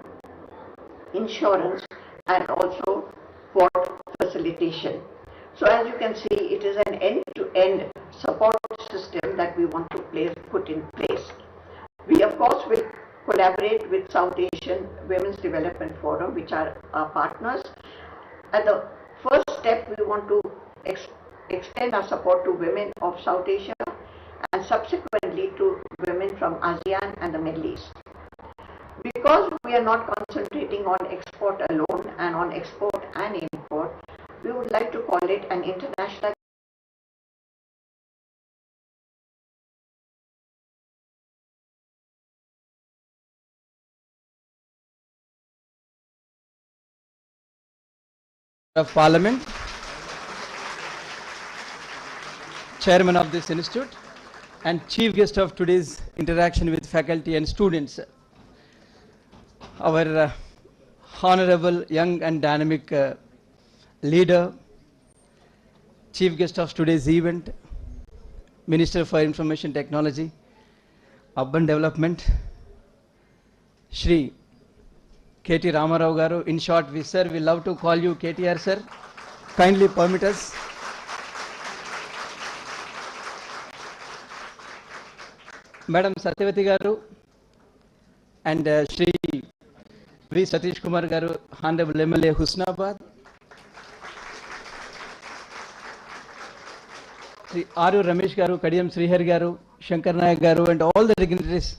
insurance, and also port facilitation. So as you can see, it is an end-to-end support system that we want to put in place. We of course will collaborate with South Asian Women's Development Forum, which are our partners. At the first step, we want to extend our support to women of South Asia and subsequently to women from ASEAN and the Middle East. Because we are not concentrating on export alone and on export and import, we would like to call it an international of Parliament, Chairman of this institute, and Chief Guest of today's interaction with faculty and students, our honorable, young and dynamic leader, Chief Guest of today's event, Minister for Information Technology, Urban Development, Shri K.T. Ramarao garu. In short, we love to call you KTR sir. Kindly permit us. Madam Satyavati garu and Shri V. Satish Kumar garu, Honorable MLA Husnabad. Shri R.U. Ramesh garu, Kadiyam Srihari garu, Shankar Nayak garu, and all the dignitaries,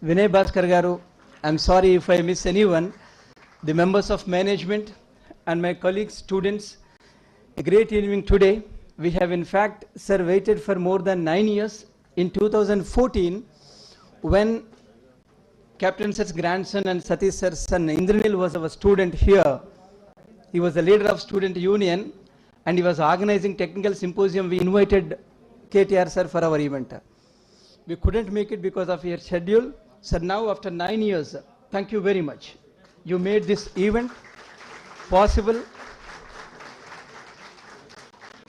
Vinay Bhaskar garu. I'm sorry if I miss anyone, the members of management and my colleagues, students. A great evening today. We have in fact, sir, waited for more than 9 years. In 2014, when Captain sir's grandson and Satish sir's son Indranil was our student here, he was the leader of student union and he was organizing technical symposium. We invited KTR sir for our event. We couldn't make it because of your schedule. Sir, now after 9 years, thank you very much. You made this event possible.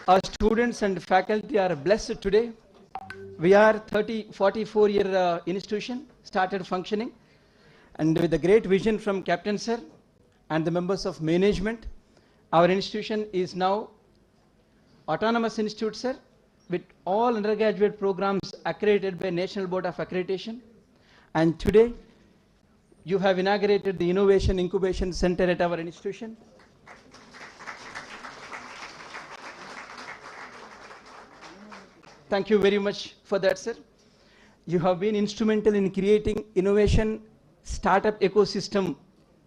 Our students and faculty are blessed today. We are 44-year institution, started functioning, and with a great vision from Captain sir and the members of management, our institution is now autonomous institute, sir, with all undergraduate programs accredited by National Board of Accreditation. And today, you have inaugurated the Innovation Incubation Center at our institution. Thank you very much for that, sir. You have been instrumental in creating innovation startup ecosystem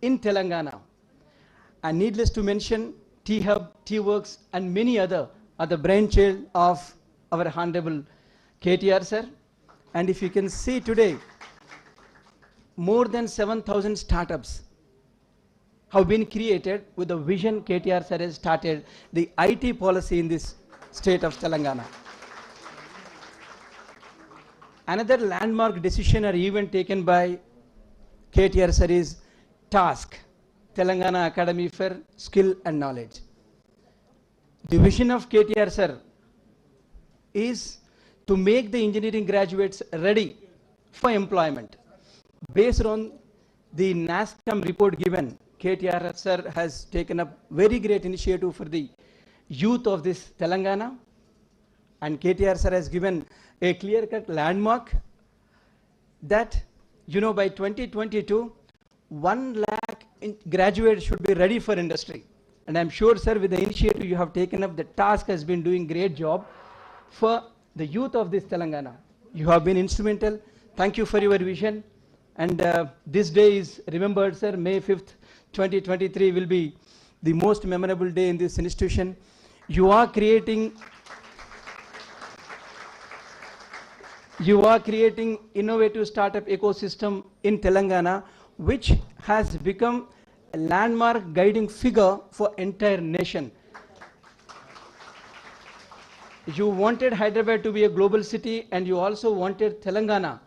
in Telangana. And needless to mention, T-Hub, T-Works, and many other are the brainchild of our Honorable KTR, sir. And if you can see today, more than 7,000 startups have been created with the vision KTR sir has started the IT policy in this state of Telangana. Another landmark decision or event taken by KTR sir is TASK, Telangana Academy for Skill and Knowledge. The vision of KTR sir is to make the engineering graduates ready for employment. Based on the NASCOM report given, KTR sir has taken up very great initiative for the youth of this Telangana, and KTR sir has given a clear-cut landmark that, you know, by 2022, 1 lakh graduates should be ready for industry. And I'm sure, sir, with the initiative you have taken up, the task has been doing great job for the youth of this Telangana. You have been instrumental. Thank you for your vision. And this day is remembered, sir. May 5th, 2023 will be the most memorable day in this institution. You are creating You are creating innovative startup ecosystem in Telangana, which has become a landmark guiding figure for entire nation. You wanted Hyderabad to be a global city, and you also wanted Telangana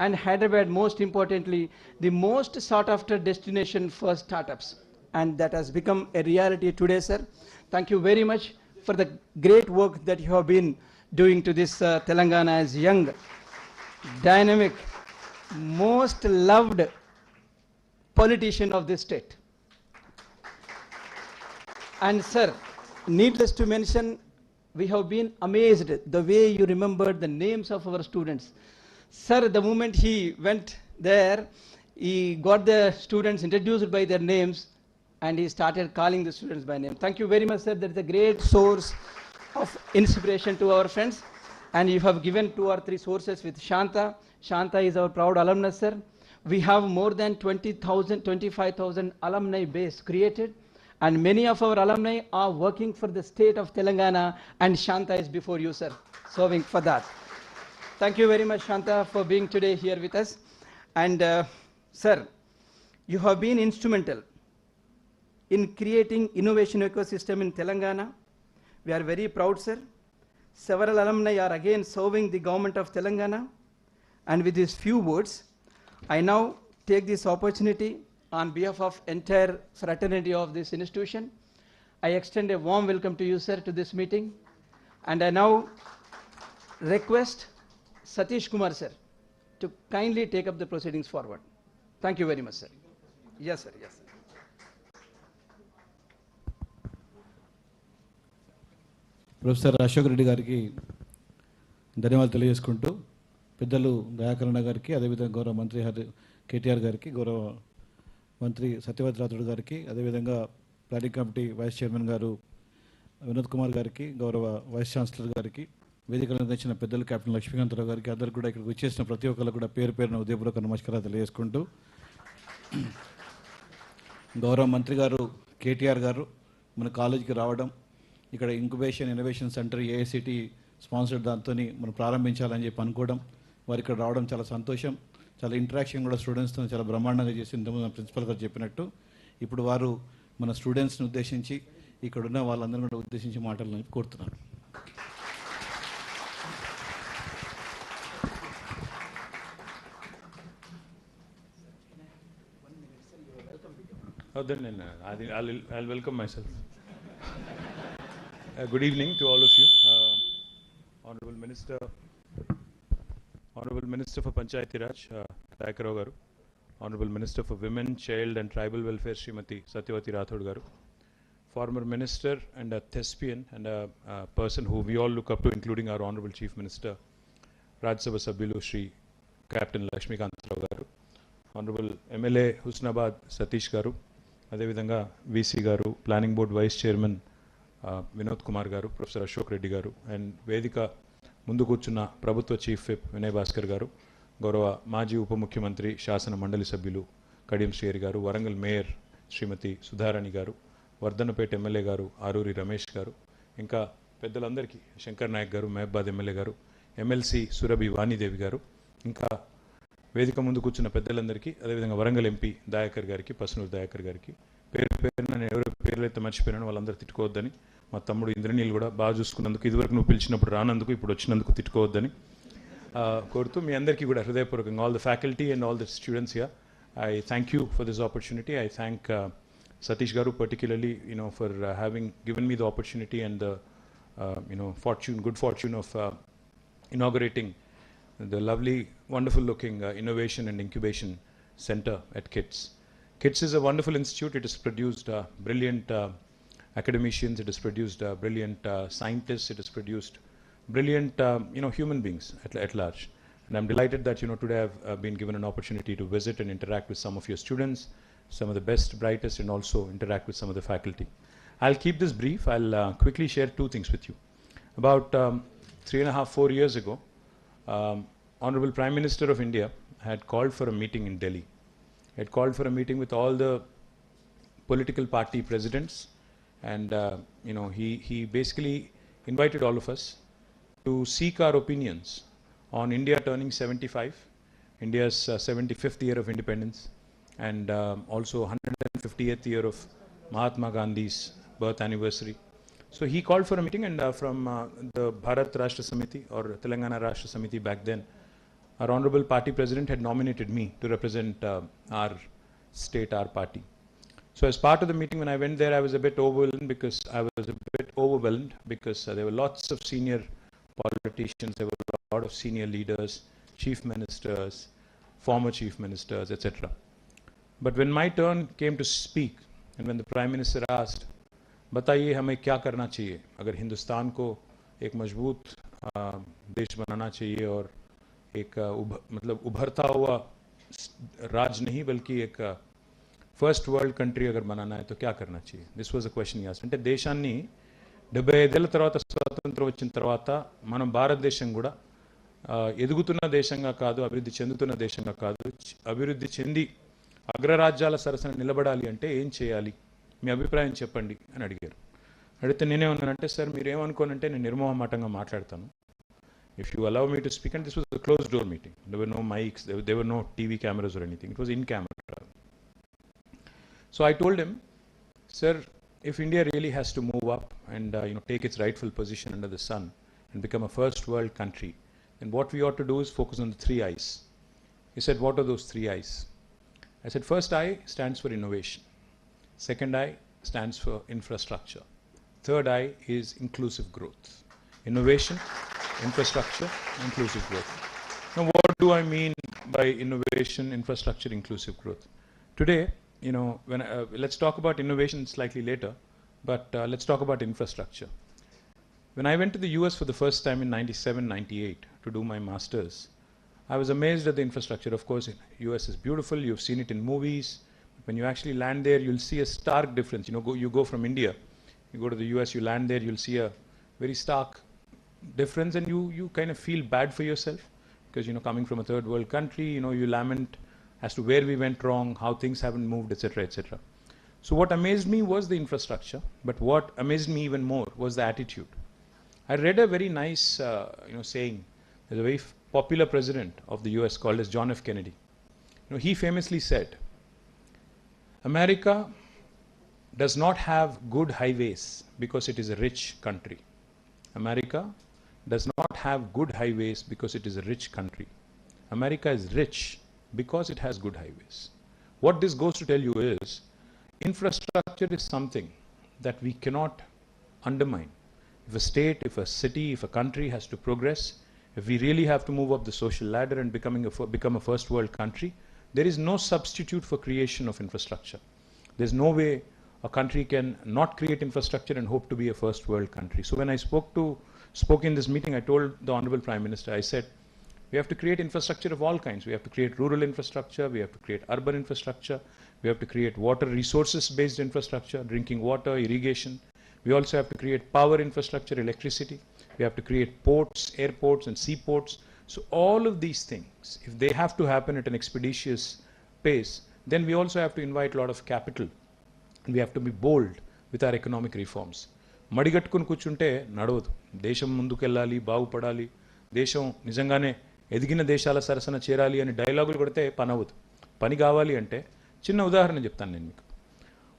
and Hyderabad, most importantly, the most sought after destination for startups. And that has become a reality today, sir. Thank you very much for the great work that you have been doing to this Telangana as young, dynamic, most loved politician of this state. And sir, needless to mention, we have been amazed the way you remembered the names of our students. Sir, the moment he went there, he got the students introduced by their names and he started calling the students by name. Thank you very much, sir. That is a great source of inspiration to our friends. And you have given 2 or 3 sources with Shanta. Shanta is our proud alumnus, sir. We have more than 20,000, 25,000 alumni base created. And many of our alumni are working for the state of Telangana, and Shanta is before you, sir, serving for that. Thank you very much, Shanta, for being today here with us. And sir, you have been instrumental in creating innovation ecosystem in Telangana. We are very proud, sir. Several alumni are again serving the government of Telangana. And with these few words, I now take this opportunity on behalf of entire fraternity of this institution. I extend a warm welcome to you, sir, to this meeting. And I now request Satish Kumar, sir, to kindly take up the proceedings forward. Thank you very much, sir. Yes, sir. Yes, sir. Professor Ashok Reddy గారికి ధన్యవాదాలు తెలియజేసుకుంటూ పెద్దలు దయాకరణ గారికి, అదేవిధంగా గౌరవ మంత్రి కేటీఆర్ గారికి, గౌరవ మంత్రి సత్యవతి రాథోడ్ గారికి, అదేవిధంగా ప్లానింగ్ కమిటీ వైస్ చైర్మన్ గారు వినోద్ కుమార్ గారికి, గౌరవ వైస్ ఛాన్సలర్ గారికి, వేదికలు అందించిన పెద్దలు కెప్టెన్ లక్ష్మీకాంతరావు గారికి, అందరు కూడా ఇక్కడికి వచ్చేసిన ప్రతి ఒక్కరు కూడా పేరు పేరున ఉదయపూర్వక నమస్కారాలు తెలియజేసుకుంటూ, గౌరవ మంత్రి గారు కేటీఆర్ గారు మన కాలేజీకి రావడం, ఇక్కడ incubation innovation centre AICTE sponsored దాంతో మనం ప్రారంభించాలని చెప్పి అనుకోవడం, వారు ఇక్కడ రావడం చాలా సంతోషం. చాలా ఇంటరాక్షన్ కూడా స్టూడెంట్స్తో చాలా బ్రహ్మాండంగా చేసి ఇంతకుముందు ప్రిన్సిపల్ గారు చెప్పినట్టు ఇప్పుడు వారు మన స్టూడెంట్స్ని ఉద్దేశించి ఇక్కడ ఉన్న వాళ్ళందరినీ కూడా ఉద్దేశించి మాట్లాడాలని కోరుతున్నాను. I'll welcome myself. Good evening to all of you. Honorable Minister for Panchayati Raj, Dayakaravu Garu. Honorable Minister for Women, Child and Tribal Welfare, Srimati Satyavati Rathod Garu. Former Minister and a thespian and a person who we all look up to, including our Honorable Chief Minister, Rajya Sabha Sabhyulu Shri Captain Lakshmikantarao Garu. Honorable MLA Husnabad Satish Garu. అదేవిధంగా VC garu, planning board vice chairman Vinod Kumar garu, professor Ashok Reddy గారు, and వేదిక ముందు కూర్చున్న ప్రభుత్వ chief whip Vinay Bhaskar గారు, గౌరవ మాజీ ఉప ముఖ్యమంత్రి శాసన మండలి సభ్యులు కడియం శ్రీహరి గారు, వరంగల్ మేయర్ శ్రీమతి సుధారాణి గారు, వర్ధన్నపేట ఎమ్మెల్యే గారు ఆరూరి రమేష్ గారు, ఇంకా పెద్దలందరికీ శంకర్ నాయక్ గారు, మహబాద్ ఎమ్మెల్యే గారు, ఎమ్మెల్సీ సురభి వాణిదేవి గారు, ఇంకా వేదిక ముందు కూర్చున్న పెద్దలందరికీ, అదేవిధంగా వరంగల్ ఎంపీ దయాకర్ గారికి, పసునూరు దయాకర్ గారికి, పేరున నేను ఎవరి పేర్లు అయితే మర్చిపోయినాను వాళ్ళందరూ తిట్టుకోవద్దని, మా తమ్ముడు ఇంద్రనీల్ కూడా బాగా చూసుకున్నందుకు, ఇదివరకు నువ్వు పిలిచినప్పుడు రానందుకు, ఇప్పుడు వచ్చినందుకు తిట్టుకోవద్దని కోరుతూ మీ అందరికీ కూడా హృదయపూర్వకంగా all the faculty and all the students here, I thank you for this opportunity. I thank Satish Garu particularly, for having given me the opportunity and the, good fortune of inaugurating the lovely, wonderful-looking innovation and incubation center at KITS. KITS is a wonderful institute. It has produced brilliant academicians. It has produced brilliant scientists. It has produced brilliant, human beings at large. And I'm delighted that, today I've been given an opportunity to visit and interact with some of your students, some of the best, brightest, and also interact with some of the faculty. I'll keep this brief. I'll quickly share 2 things with you. About 3.5, 4 years ago, Honorable Prime Minister of India had called for a meeting in Delhi. He had called for a meeting with all the political party presidents, and he basically invited all of us to seek our opinions on India turning 75, India's 75th year of independence, and also 150th year of Mahatma Gandhi's birth anniversary. So he called for a meeting, and from the Bharat Rashtra Samiti or Telangana Rashtra Samiti back then, our honorable party president had nominated me to represent our state, our party. So as part of the meeting, when I went there, I was a bit overwhelmed because there were lots of senior politicians, there were a lot of senior leaders, chief ministers, former chief ministers, etc. But when my turn came to speak, and when the Prime Minister asked, बताइए हमें क्या करना चाहिए अगर हिंदुस्तान को एक मजबूत देश बनाना चाहिए और एक मतलब उभरता हुआ राज नहीं बल्कि एक ఫస్ట్ వరల్డ్ కంట్రీ అగర్ बनाना है तो क्या करना चाहिए, this was a question as. అంటే దేశాన్ని 75 ఏళ్ల తర్వాత స్వాతంత్రం వచ్చిన తర్వాత మనం భారతదేశం కూడా ఎదుగుతున్న దేశంగా కాదు, అభివృద్ధి చెందుతున్న దేశంగా కాదు, అభివృద్ధి చెంది అగ్రరాజ్యాల సరసన నిలబడాలి అంటే ఏం చేయాలి, మీ అభిప్రాయం చెప్పండి అని అడిగారు. అడిగితే నేనేమన్నానంటే, సార్ మీరేమనుకోనంటే నేను నిర్మోహమాటంగా మాట్లాడతాను. If you allow me to speak, and this was a closed door meeting, there were no mics, there were no TV cameras or anything, it was in camera. So I told him, sir, if India really has to move up and take its rightful position under the sun and become a first world country, then what we ought to do is focus on the 3 I's. He said, what are those 3 I's? I said, first I stands for innovation. Second I stands for infrastructure. Third I is inclusive growth. Innovation, infrastructure, inclusive growth. Now, what do I mean by innovation, infrastructure, inclusive growth? Today, when let's talk about innovation slightly later, but let's talk about infrastructure. When I went to the US for the first time in 97, 98 to do my master's, I was amazed at the infrastructure. Of course, US is beautiful, you've seen it in movies. When you actually land there, you'll see a stark difference. You go from India, you go to the US, you land there, you'll see a very stark difference, and you kind of feel bad for yourself because, coming from a third world country, you lament as to where we went wrong, how things haven't moved, etc., etc. So what amazed me was the infrastructure, but what amazed me even more was the attitude. I read a very nice, saying. There's a very popular president of the US called as John F. Kennedy. He famously said, America does not have good highways because it is a rich country. America does not have good highways because it is a rich country. America is rich because it has good highways. What this goes to tell you is, infrastructure is something that we cannot undermine. If a state, if a city, if a country has to progress, if we really have to move up the social ladder and become a first world country, there is no substitute for creation of infrastructure. There's no way a country can not create infrastructure and hope to be a first world country. So when I spoke in this meeting, I told the Honorable Prime Minister, I said, we have to create infrastructure of all kinds. We have to create rural infrastructure, we have to create urban infrastructure, we have to create water resources based infrastructure, drinking water, irrigation. We also have to create power infrastructure, electricity. We have to create ports, airports and seaports. So all of these things, if they have to happen at an expeditious pace, then we also have to invite a lot of capital. And we have to be bold with our economic reforms. మడిగట్టుకుని కూర్చుంటే నడవదు. దేశం ముందుకెళ్ళాలి, బాగుపడాలి, దేశం నిజంగానే ఎదిగిన దేశాల సరసన చేరాలి అని డైలాగులు కొడితే పని అవ్వదు. పని కావాలి అంటే చిన్న ఉదాహరణ చెప్తాను నేను మీకు.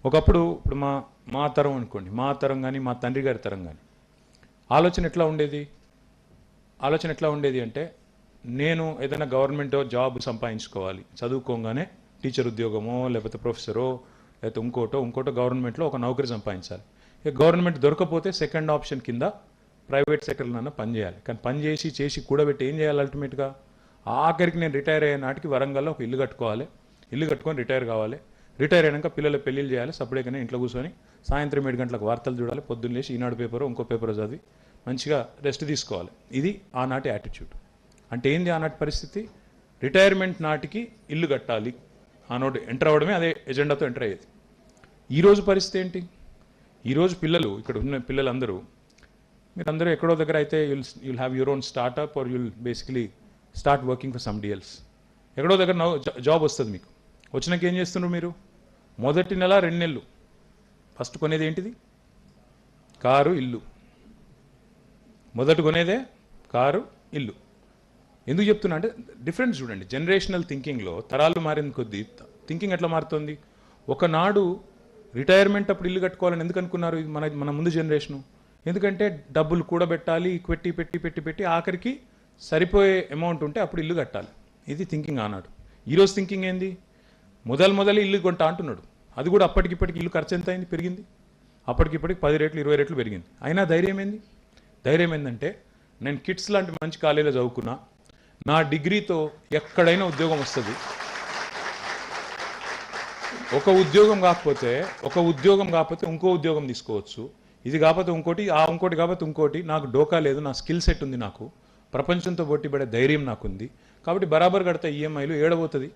ఒకప్పుడు ఇప్పుడు మా తరం అనుకోండి, మా తరం కానీ మా తండ్రి గారి తరం కానీ ఆలోచన ఎట్లా ఉండేది అంటే, నేను ఏదైనా గవర్నమెంట్ జాబ్ సంపాదించుకోవాలి, చదువుకోగానే టీచర్ ఉద్యోగమో లేకపోతే ప్రొఫెసరో లేకపోతే ఇంకోటో గవర్నమెంట్లో ఒక నౌకరీ సంపాదించాలి. ఇక గవర్నమెంట్ దొరకపోతే సెకండ్ ఆప్షన్ కింద ప్రైవేట్ సెక్టర్లోనన్నా పని చేయాలి. కానీ పని చేసి కూడబెట్టి ఏం చేయాలి అల్టిమేట్గా? ఆఖరికి నేను రిటైర్ అయ్యే నాటికి వరంగల్లో ఒక ఇల్లు కట్టుకొని రిటైర్ కావాలి. రిటైర్ అయినాక పిల్లల పెళ్ళిళ్ళు చేయాలి, సపరేట్గానే ఇంట్లో కూర్చొని సాయంత్రం 7 గంటలకు వార్తలు చూడాలి, పొద్దున్న లేచి ఈనాడు పేపరో ఇంకో పేపరో చదివి మంచిగా రెస్ట్ తీసుకోవాలి. ఇది ఆనాటి యాటిట్యూడ్. అంటే ఏంది ఆనాటి పరిస్థితి? రిటైర్మెంట్ నాటికి ఇల్లు కట్టాలి, ఆనాడు ఎంటర్ అవ్వడమే అదే ఎజెండాతో ఎంటర్ అయ్యేది. ఈరోజు పరిస్థితి ఏంటి? ఈరోజు పిల్లలు, ఇక్కడ ఉన్న పిల్లలందరూ, మీరందరూ ఎక్కడో దగ్గర అయితే you'll have your own startup or you'll basically start working for somebody else. ఎక్కడో దగ్గర జాబ్ వస్తుంది మీకు. వచ్చినాక ఏం చేస్తున్నారు మీరు? మొదటి నెల 2 నెలలు ఫస్ట్ కొనేది ఏంటిది? కారు, ఇల్లు. మొదటి కొనేదే కారు, ఇల్లు. ఎందుకు చెప్తున్నా అంటే డిఫరెన్స్ చూడండి, జనరేషనల్ థింకింగ్లో తరాలు మారిన కొద్దీ థింకింగ్ ఎట్లా మారుతుంది. ఒకనాడు రిటైర్మెంట్ అప్పుడు ఇల్లు కట్టుకోవాలని ఎందుకు అనుకున్నారు మన ముందు జనరేషను? ఎందుకంటే డబ్బులు కూడబెట్టాలి, పెట్టి పెట్టి పెట్టి పెట్టి ఆఖరికి సరిపోయే అమౌంట్ ఉంటే అప్పుడు ఇల్లు కట్టాలి. ఇది థింకింగ్ ఆనాడు. ఈరోజు థింకింగ్ ఏంది? మొదలు ఇల్లు కొంటా అంటున్నాడు. అది కూడా అప్పటికిప్పటికి ఇల్లు ఖర్చు ఎంత అయింది, పెరిగింది. అప్పటికిప్పటికి 10 రెట్లు 20 రెట్లు పెరిగింది. అయినా ధైర్యం ఏంది? ధైర్యం ఏంటంటే నేను కిట్స్ లాంటి మంచి కాలేజీలో చదువుకున్నా, నా డిగ్రీతో ఎక్కడైనా ఉద్యోగం వస్తుంది. ఒక ఉద్యోగం కాకపోతే ఇంకో ఉద్యోగం తీసుకోవచ్చు. ఇది కాకపోతే ఇంకోటి, ఇంకోటి కాకపోతే ఇంకోటి. నాకు డోకా లేదు, నా స్కిల్ సెట్ ఉంది, నాకు ప్రపంచంతో పోటీపడే ధైర్యం నాకుంది. కాబట్టి బరాబర్ కడితే ఈఎంఐలు ఏడబోతుంది,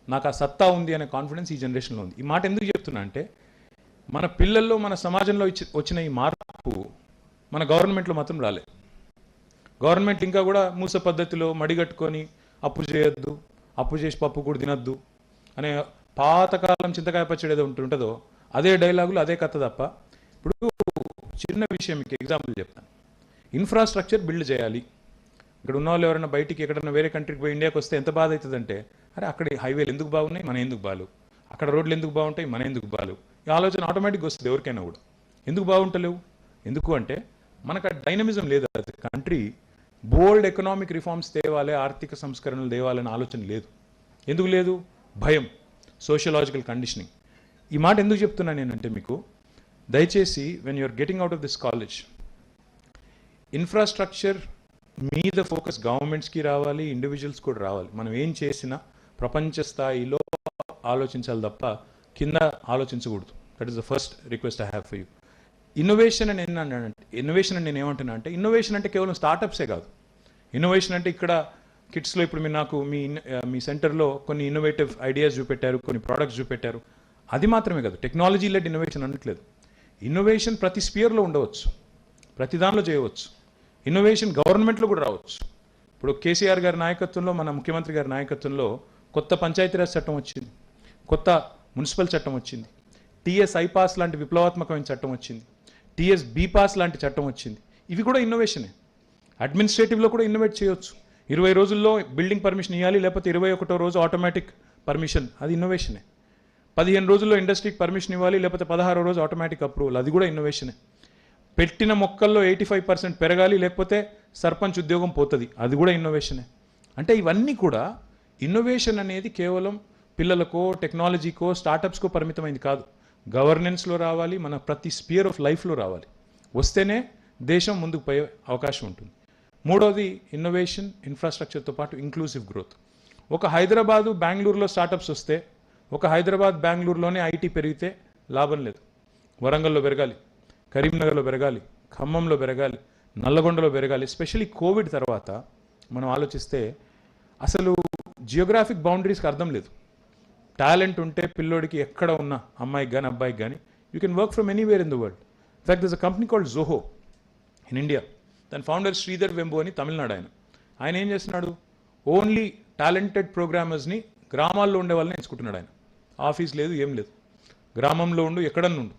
నాకు ఆ సత్తా ఉంది అనే కాన్ఫిడెన్స్ ఈ జనరేషన్లో ఉంది. ఈ మాట ఎందుకు చెప్తున్నా అంటే మన పిల్లల్లో, మన సమాజంలో వచ్చిన ఈ మార్పు మన గవర్నమెంట్లో మాత్రం రాలేదు. గవర్నమెంట్ ఇంకా కూడా మూస పద్ధతిలో మడిగట్టుకొని అప్పు చేయొద్దు, అప్పు చేసి పప్పు కూడా తినొద్దు అనే పాతకాలం చింతకాయ పచ్చడి ఏదో ఉంటుంటుందో అదే డైలాగులు, అదే కథ తప్ప. ఇప్పుడు చిన్న విషయం మీకు ఎగ్జాంపుల్ చెప్తాను. ఇన్ఫ్రాస్ట్రక్చర్ బిల్డ్ చేయాలి. ఇక్కడ ఉన్న వాళ్ళు ఎవరైనా బయటికి ఎక్కడన్నా వేరే కంట్రీకి పోయి ఇండియాకి వస్తే ఎంత బాధ అవుతుందంటే, అరే అక్కడ హైవేలు ఎందుకు బాగున్నాయి, మన ఎందుకు బాగాలేవు, అక్కడ రోడ్లు ఎందుకు బాగుంటాయి, మన ఎందుకు బాగాలేవు. ఈ ఆలోచన ఆటోమేటిక్గా వస్తుంది ఎవరికైనా కూడా. ఎందుకు బాగుంటలేవు? ఎందుకు అంటే మనకు డైనమిజం లేదు. అది కంట్రీ బోల్డ్ ఎకనామిక్ రిఫార్మ్స్ తేవాలి, ఆర్థిక సంస్కరణలు తేవాలనే ఆలోచన లేదు. ఎందుకు లేదు? భయం, సోషియలాజికల్ కండిషనింగ్. ఈ మాట ఎందుకు చెప్తున్నాను నేనంటే మీకు, దయచేసి when you're getting out of this college, infrastructure మీద ఫోకస్ గవర్నమెంట్స్కి రావాలి, ఇండివిజువల్స్ కూడా రావాలి. మనం ఏం చేసినా ప్రపంచ స్థాయిలో ఆలోచించాలి తప్ప కింద ఆలోచించకూడదు. That is the first request I have for you. Innovation అని నేను ఏమంటున్నా అంటే, ఇన్నోవేషన్ అంటే కేవలం స్టార్టప్సే కాదు. ఇన్నోవేషన్ అంటే ఇక్కడ కిట్స్లో ఇప్పుడు మీరు నాకు మీ సెంటర్లో కొన్ని ఇన్నోవేటివ్ ఐడియాస్ చూపెట్టారు, కొన్ని ప్రోడక్ట్స్ చూపెట్టారు. అది మాత్రమే కాదు, టెక్నాలజీ లెడ్ ఇన్నోవేషన్ అనట్లేదు. ఇన్నోవేషన్ ప్రతి స్పియర్లో ఉండవచ్చు, ప్రతి దానిలో చేయవచ్చు. ఇన్నోవేషన్ గవర్నమెంట్లో కూడా రావచ్చు. ఇప్పుడు కేసీఆర్ గారి నాయకత్వంలో, మన ముఖ్యమంత్రి గారి నాయకత్వంలో కొత్త పంచాయతీరాజ్ చట్టం వచ్చింది, కొత్త మున్సిపల్ చట్టం వచ్చింది, టీఎస్ ఐపాస్ లాంటి విప్లవాత్మకమైన చట్టం వచ్చింది, టీఎస్ బీపాస్ లాంటి చట్టం వచ్చింది. ఇవి కూడా ఇన్నోవేషనే. అడ్మినిస్ట్రేటివ్లో కూడా ఇన్నోవేట్ చేయొచ్చు. 20 రోజుల్లో బిల్డింగ్ పర్మిషన్ ఇవ్వాలి, లేకపోతే 21వ రోజు ఆటోమేటిక్ పర్మిషన్, అది ఇన్నోవేషనే. 15 రోజుల్లో ఇండస్ట్రీకి పర్మిషన్ ఇవ్వాలి, లేకపోతే 16వ రోజు ఆటోమేటిక్ అప్రూవల్, అది కూడా ఇన్నోవేషనే. పెట్టిన మొక్కల్లో 85% పెరగాలి, లేకపోతే సర్పంచ్ ఉద్యోగం పోతుంది, అది కూడా ఇన్నోవేషనే. అంటే ఇవన్నీ కూడా ఇన్నోవేషన్ అనేది కేవలం పిల్లలకో, టెక్నాలజీకో, స్టార్టప్స్కో పరిమితమైంది కాదు. గవర్నెన్స్లో రావాలి, మన ప్రతి స్పియర్ ఆఫ్ లైఫ్లో రావాలి. వస్తేనే దేశం ముందుకు పోయే అవకాశం ఉంటుంది. మూడోది ఇన్నోవేషన్, ఇన్ఫ్రాస్ట్రక్చర్తో పాటు ఇంక్లూసివ్ గ్రోత్. ఒక హైదరాబాదు, బెంగళూరులో స్టార్టప్స్ వస్తే, ఒక హైదరాబాద్, బెంగళూరులోనే ఐటీ పెరిగితే లాభం లేదు. వరంగల్లో పెరగాలి, కరీంనగర్లో పెరగాలి, ఖమ్మంలో పెరగాలి, నల్లగొండలో పెరగాలి. ఎస్పెషల్లీ కోవిడ్ తర్వాత మనం ఆలోచిస్తే అసలు జియోగ్రాఫిక్ బౌండరీస్కి అర్థం లేదు. టాలెంట్ ఉంటే పిల్లోడికి ఎక్కడ ఉన్న అమ్మాయికి కానీ అబ్బాయికి కానీ you can work from anywhere in the world. In fact this a company called Zoho in India. దాని ఫౌండర్ శ్రీధర్ వెంబు అని తమిళనాడు ఆయన ఏం చేస్తున్నాడు, ఓన్లీ టాలెంటెడ్ ప్రోగ్రామర్స్ని గ్రామాల్లో ఉండే వాళ్ళని ఎంచుకుంటున్నాడు. ఆయన ఆఫీస్ లేదు, ఏం లేదు, గ్రామంలో ఉండు, ఎక్కడన్నా ఉండు,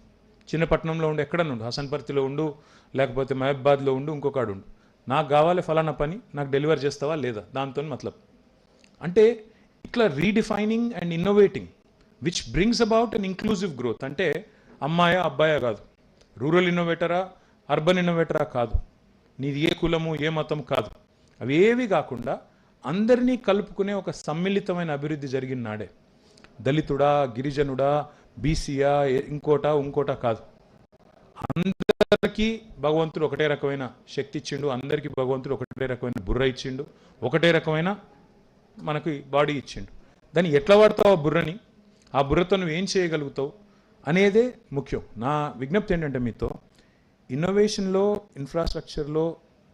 చిన్న పట్టణంలో ఉండు, ఎక్కడన్నా ఉండు, హసన్పర్తిలో ఉండు, లేకపోతే మహబాద్లో ఉండు, ఇంకొకడు ఉండు, నాకు కావాలి ఫలానా పని, నాకు డెలివర్ చేస్తావా లేదా, దాంతో మతలబ్. అంటే ఇట్లా redefining and innovating which brings about an inclusive growth. అంటే అమ్మాయా అబ్బాయా కాదు, రూరల్ ఇన్నోవేటరా అర్బన్ ఇన్నోవేటరా కాదు, నీది ఏ కులము ఏ మతం కాదు, అవి ఏవి కాకుండా అందరినీ కలుపుకునే ఒక సమ్మిళితమైన అభివృద్ధి జరిగిన నాడే. దళితుడా, గిరిజనుడా, బీసీయా, ఇంకోటా కాదు, అందరికీ భగవంతుడు ఒకటే రకమైన శక్తి ఇచ్చిండు, అందరికీ భగవంతుడు ఒకటే రకమైన బుర్ర ఇచ్చిండు, ఒకటే రకమైన మనకి బాడీ ఇచ్చిండు. దాన్ని ఎట్లా వాడతావు ఆ బుర్రని, ఆ బుర్రతో నువ్వు ఏం చేయగలుగుతావు అనేదే ముఖ్యం. నా విజ్ఞప్తి ఏంటంటే మీతో, ఇన్నోవేషన్లో, ఇన్ఫ్రాస్ట్రక్చర్లో,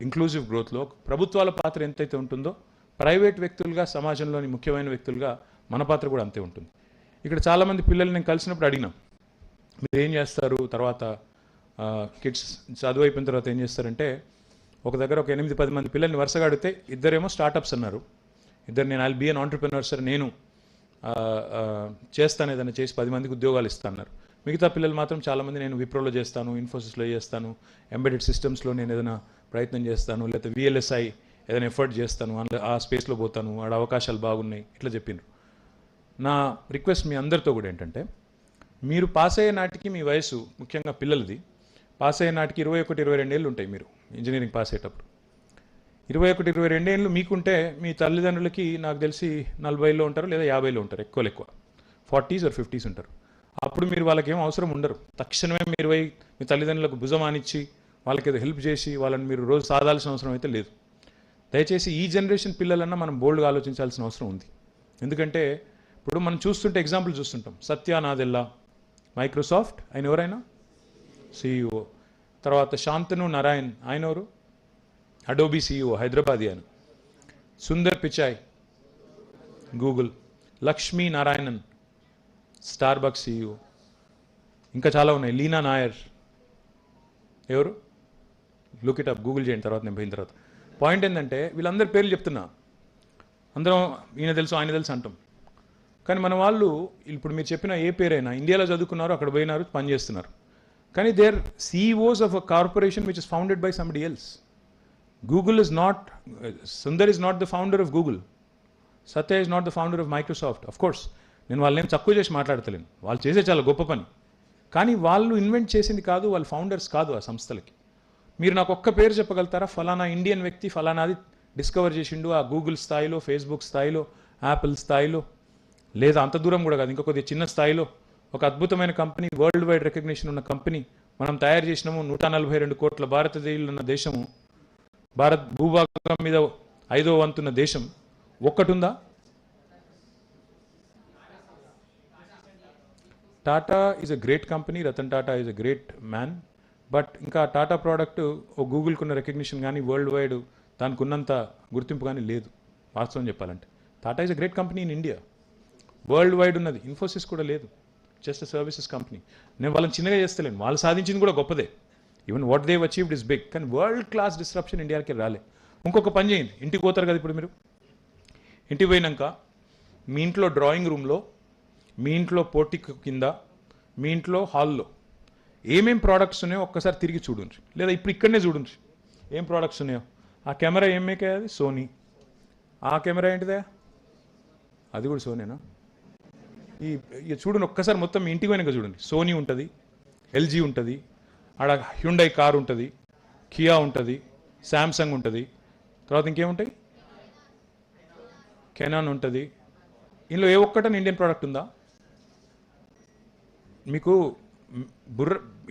ఇంక్లూజివ్ గ్రోత్లో ప్రభుత్వాల పాత్ర ఎంతైతే ఉంటుందో, ప్రైవేట్ వ్యక్తులుగా, సమాజంలోని ముఖ్యమైన వ్యక్తులుగా మన పాత్ర కూడా అంతే ఉంటుంది. ఇక్కడ చాలామంది పిల్లలు నేను కలిసినప్పుడు అడిగినా, మీరు ఏం చేస్తారు తర్వాత, కిడ్స్ చదువు అయిపోయిన తర్వాత ఏం చేస్తారంటే, ఒక దగ్గర ఒక 8-10 మంది పిల్లల్ని వరుసగా అడిగితే ఇద్దరేమో స్టార్టప్స్ అన్నారు, ఇద్దరు నేను I'll be an entrepreneur sir, నేను చేస్తాను ఏదైనా చేసి 10 మందికి ఉద్యోగాలు ఇస్తాను. మిగతా పిల్లలు మాత్రం చాలామంది నేను విప్రోలో చేస్తాను, ఇన్ఫోసిస్లో చేస్తాను, ఎంబెడెడ్ సిస్టమ్స్లో నేను ఏదైనా ప్రయత్నం చేస్తాను, లేకపోతే VLSI ఏదైనా ఎఫర్ట్ చేస్తాను, అందులో ఆ స్పేస్లో పోతాను, ఆడ అవకాశాలు బాగున్నాయి, ఇట్లా చెప్పిండ్రు. నా రిక్వెస్ట్ మీ అందరితో కూడా ఏంటంటే, మీరు పాస్ అయ్యే నాటికి మీ వయసు, ముఖ్యంగా పిల్లలది పాస్ అయ్యే నాటికి 21-22 ఏళ్ళు ఉంటాయి. మీరు ఇంజనీరింగ్ పాస్ అయ్యేటప్పుడు 21-22 ఏళ్ళు మీకుంటే, మీ తల్లిదండ్రులకి నాకు తెలిసి 40లో ఉంటారు లేదా 50లో ఉంటారు, ఎక్కువ 40s or 50s ఉంటారు. అప్పుడు మీరు వాళ్ళకి ఏం అవసరం ఉండరు. తక్షణమే మీరు పోయి మీ తల్లిదండ్రులకు భుజం ఆనిచ్చి వాళ్ళకి ఏదో హెల్ప్ చేసి వాళ్ళని మీరు రోజు సాధాల్సిన అవసరం అయితే లేదు. దయచేసి ఈ జనరేషన్ పిల్లలన్నా మనం బోల్డ్గా ఆలోచించాల్సిన అవసరం ఉంది. ఎందుకంటే ఇప్పుడు మనం చూస్తుంటే ఎగ్జాంపుల్ చూస్తుంటాం. సత్య నాదెల్లా మైక్రోసాఫ్ట్, ఆయన ఎవరైనా CEO. తర్వాత శాంతను నారాయణ్, ఆయన ఎవరు? అడోబీ CEO, హైదరాబాదీ ఆయన. Sundar Pichai, Google. Lakshmi Narayanan, Starbucks CEO. ఇంకా చాలా ఉన్నాయి. లీనా నాయర్ ఎవరు? లుక్ ఇట్ అప్, గూగుల్ చేయండి తర్వాత, నేను పోయిన తర్వాత. పాయింట్ ఏంటంటే వీళ్ళందరి పేర్లు చెప్తున్నా, అందరం ఈయన తెలుసు ఆయన తెలుసు అంటాం. కానీ మన వాళ్ళు ఇప్పుడు మీరు చెప్పిన ఏ పేరైనా ఇండియాలో చదువుకున్నారు, అక్కడ పోయినారు, పని చేస్తున్నారు. కానీ they are CEOs of a corporation which is founded by somebody else. Google is not, Sundar is not the founder of Google. Satya is not the founder of Microsoft. Of course నేను వాళ్ళని తక్కువ చేసి మాట్లాడతలేను, వాళ్ళు చేసే చాలా గొప్ప పని. కానీ వాళ్ళు ఇన్వెంట్ చేసింది కాదు, వాళ్ళు ఫౌండర్స్ కాదు ఆ సంస్థలకి. మీరు నాకు ఒక్క పేరు చెప్పగలుగుతారా? ఫలానా ఇండియన్ వ్యక్తి ఫలానాది డిస్కవర్ చేసిండు ఆ గూగుల్ స్థాయిలో, ఫేస్బుక్ స్థాయిలో, యాపిల్ స్థాయిలో, లేదా అంత దూరం కూడా కాదు, ఇంకా కొద్దిగా చిన్న స్థాయిలో ఒక అద్భుతమైన కంపెనీ, వరల్డ్ వైడ్ రికగ్నిషన్ ఉన్న కంపెనీ మనం తయారు చేసినాము. 142 కోట్ల భారతదేశంలో ఉన్న దేశము, భారత్ భూభాగం మీద 5వ వంతున్న దేశం ఒక్కటి ఉందా? Tata is a great company, Ratan Tata is a great man. But ఇంకా టాటా ప్రోడక్ట్ ఓ గూగుల్కి ఉన్న రికగ్నిషన్ కానీ, వరల్డ్ వైడ్ దానికి ఉన్నంత గుర్తింపు కానీ లేదు వాస్తవం చెప్పాలంటే. Tata is a great company in India, world wide ఉన్నది. ఇన్ఫోసిస్ కూడా లేదు, జస్ట్ అ సర్వీసెస్ కంపెనీ. నేను వాళ్ళని చిన్నగా చేస్తలేను, వాళ్ళు సాధించింది కూడా గొప్పదే. Even what they've achieved is big. కానీ వరల్డ్ క్లాస్ డిస్రప్షన్ ఇండియాకి రాలే. ఇంకొక పని చేయండి, ఇంటికి పోతారు కదా ఇప్పుడు మీరు, ఇంటికి పోయినాక మీ ఇంట్లో డ్రాయింగ్ రూమ్లో, మీ ఇంట్లో పోర్టిక్ కింద, మీ ఇంట్లో హాల్లో ఏమేం ప్రోడక్ట్స్ ఉన్నాయో ఒక్కసారి తిరిగి చూడండి, లేదా ఇప్పుడు ఇక్కడనే చూడండి ఏం ప్రోడక్ట్స్ ఉన్నాయో. ఆ కెమెరా ఏం మేక్ అయ్యేది? సోనీ. ఆ కెమెరా ఏంటిదే? అది కూడా సోనేనా? ఇక చూడండి ఒక్కసారి మొత్తం మీ ఇంటికి పోయినాక చూడండి. సోనీ ఉంటుంది, LG ఉంటుంది, ఆడ హ్యుండై కార్ ఉంటుంది, కియా ఉంటుంది, శాంసంగ్ ఉంటుంది, తర్వాత ఇంకేముంటాయి, కెనాన్ ఉంటుంది. ఇందులో ఏ ఒక్కటని ఇండియన్ ప్రోడక్ట్ ఉందా? మీకు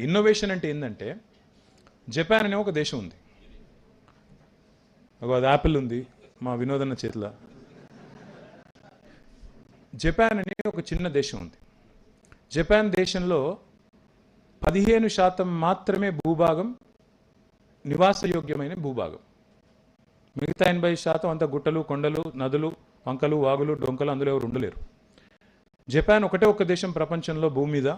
ఇన్నోవేషన్ అంటే ఏంటంటే, జపాన్ అనే ఒక దేశం ఉంది, అది యాపిల్ ఉంది మా వినోదన్న చేతిలో. జపాన్ అనే ఒక చిన్న దేశం ఉంది. జపాన్ దేశంలో 15% మాత్రమే భూభాగం నివాసయోగ్యమైన భూభాగం. మిగతా 80% అంతా గుట్టలు, కొండలు, నదులు, వంకలు, వాగులు, డొంకలు, అందులో ఎవరు ఉండలేరు. జపాన్ ఒకటే ఒక దేశం ప్రపంచంలో భూమి మీద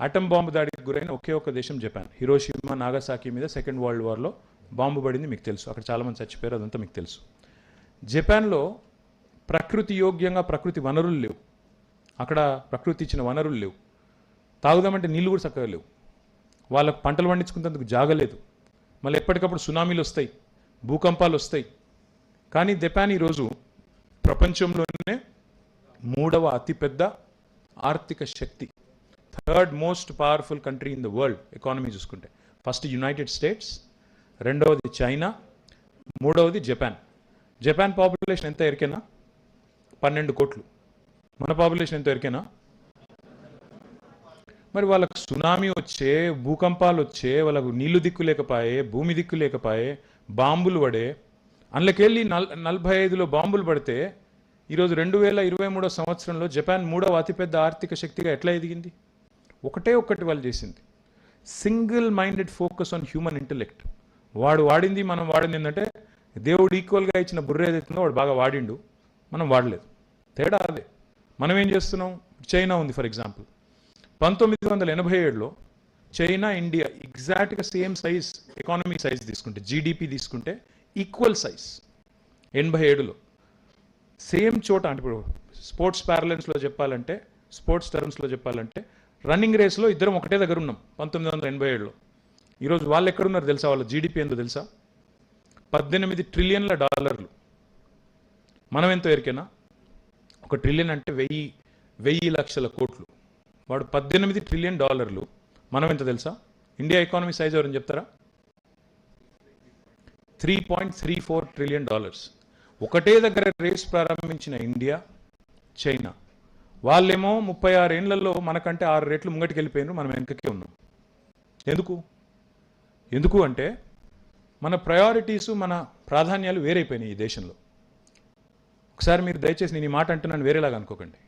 ఆటం బాంబు దాడికి గురైన ఒకే ఒక దేశం జపాన్. హిరోషిమా, నాగసాకి మీద సెకండ్ వరల్డ్ వార్లో బాంబు పడింది, మీకు తెలుసు. అక్కడ చాలామంది చచ్చిపోయారు, అదంతా మీకు తెలుసు. జపాన్లో ప్రకృతి యోగ్యంగా ప్రకృతి వనరులు లేవు. అక్కడ ప్రకృతి ఇచ్చిన వనరులు లేవు. తాగుదామంటే నీళ్ళు కూడా చక్కగా లేవు. వాళ్ళకు పంటలు పండించుకునేందుకు జాగలేదు. మళ్ళీ ఎప్పటికప్పుడు సునామీలు వస్తాయి, భూకంపాలు వస్తాయి. కానీ జపాన్ ఈరోజు ప్రపంచంలోనే 3వ అతిపెద్ద ఆర్థిక శక్తి, 3rd most powerful country in the world economy చూసుకుంటే. ఫస్ట్ యునైటెడ్ స్టేట్స్, 2వది చైనా, 3వది జపాన్. జపాన్ పాపులేషన్ ఎంత ఎరికేనా? 12 కోట్లు. మన పాపులేషన్ ఎంత ఎరికేనా? మరి వాళ్ళకు సునామీ వచ్చే, భూకంపాలు వచ్చే, వాళ్ళకు నీళ్లు దిక్కు లేకపోయే, భూమి దిక్కు లేకపోయే, బాంబులు పడే, అందులోకెళ్ళి 45లో బాంబులు పడితే ఈరోజు 2023 సంవత్సరంలో జపాన్ 3వ అతిపెద్ద ఆర్థిక శక్తిగా ఎట్లా ఎదిగింది? ఒకటే ఒక్కటి వాళ్ళు చేసింది, single minded focus on human intellect. వాడు వాడింది, మనం వాడింది ఏంటంటే, దేవుడు ఈక్వల్గా ఇచ్చిన బుర్ర ఏదైతుందో వాడు బాగా వాడిండు, మనం వాడలేదు. తేడా అదే. మనం ఏం చేస్తున్నాం? చైనా ఉంది ఫర్ ఎగ్జాంపుల్. 1987లో చైనా, ఇండియా ఎగ్జాక్ట్గా సేమ్ సైజ్, ఎకానమీ సైజ్ తీసుకుంటే, GDP తీసుకుంటే ఈక్వల్ సైజ్. 87లో సేమ్ చోట, అంటే ఇప్పుడు స్పోర్ట్స్ ప్యారలెన్స్లో చెప్పాలంటే, స్పోర్ట్స్ టర్మ్స్లో చెప్పాలంటే, రన్నింగ్ రేస్లో ఇద్దరం ఒకటే దగ్గర ఉన్నాం 1987లో. ఈరోజు వాళ్ళు ఎక్కడున్నారు తెలుసా? వాళ్ళ GDP ఎంతో తెలుసా? $18 ట్రిలియన్ల. మనం ఎంతో ఎరికేనా? 1 ట్రిలియన్ అంటే 1000 లక్షల కోట్లు. వాడు $18 ట్రిలియన్. మనం ఎంత తెలుసా? ఇండియా ఎకానమీ సైజ్ ఎవరని చెప్తారా? $3.34 ట్రిలియన్. ఒకటే దగ్గర రేస్ ప్రారంభించిన ఇండియా, చైనా, వాళ్ళేమో 36 ఏళ్లలో మనకంటే 6 రెట్లు ముంగటికి వెళ్ళిపోయినారు, మనం వెనకకే ఉన్నాం. ఎందుకు అంటే మన ప్రయారిటీసు, మన ప్రాధాన్యాలు వేరైపోయినాయి ఈ దేశంలో. ఒకసారి మీరు దయచేసి నేను ఈ మాట అంటున్నాను, వేరేలాగా అనుకోకండి.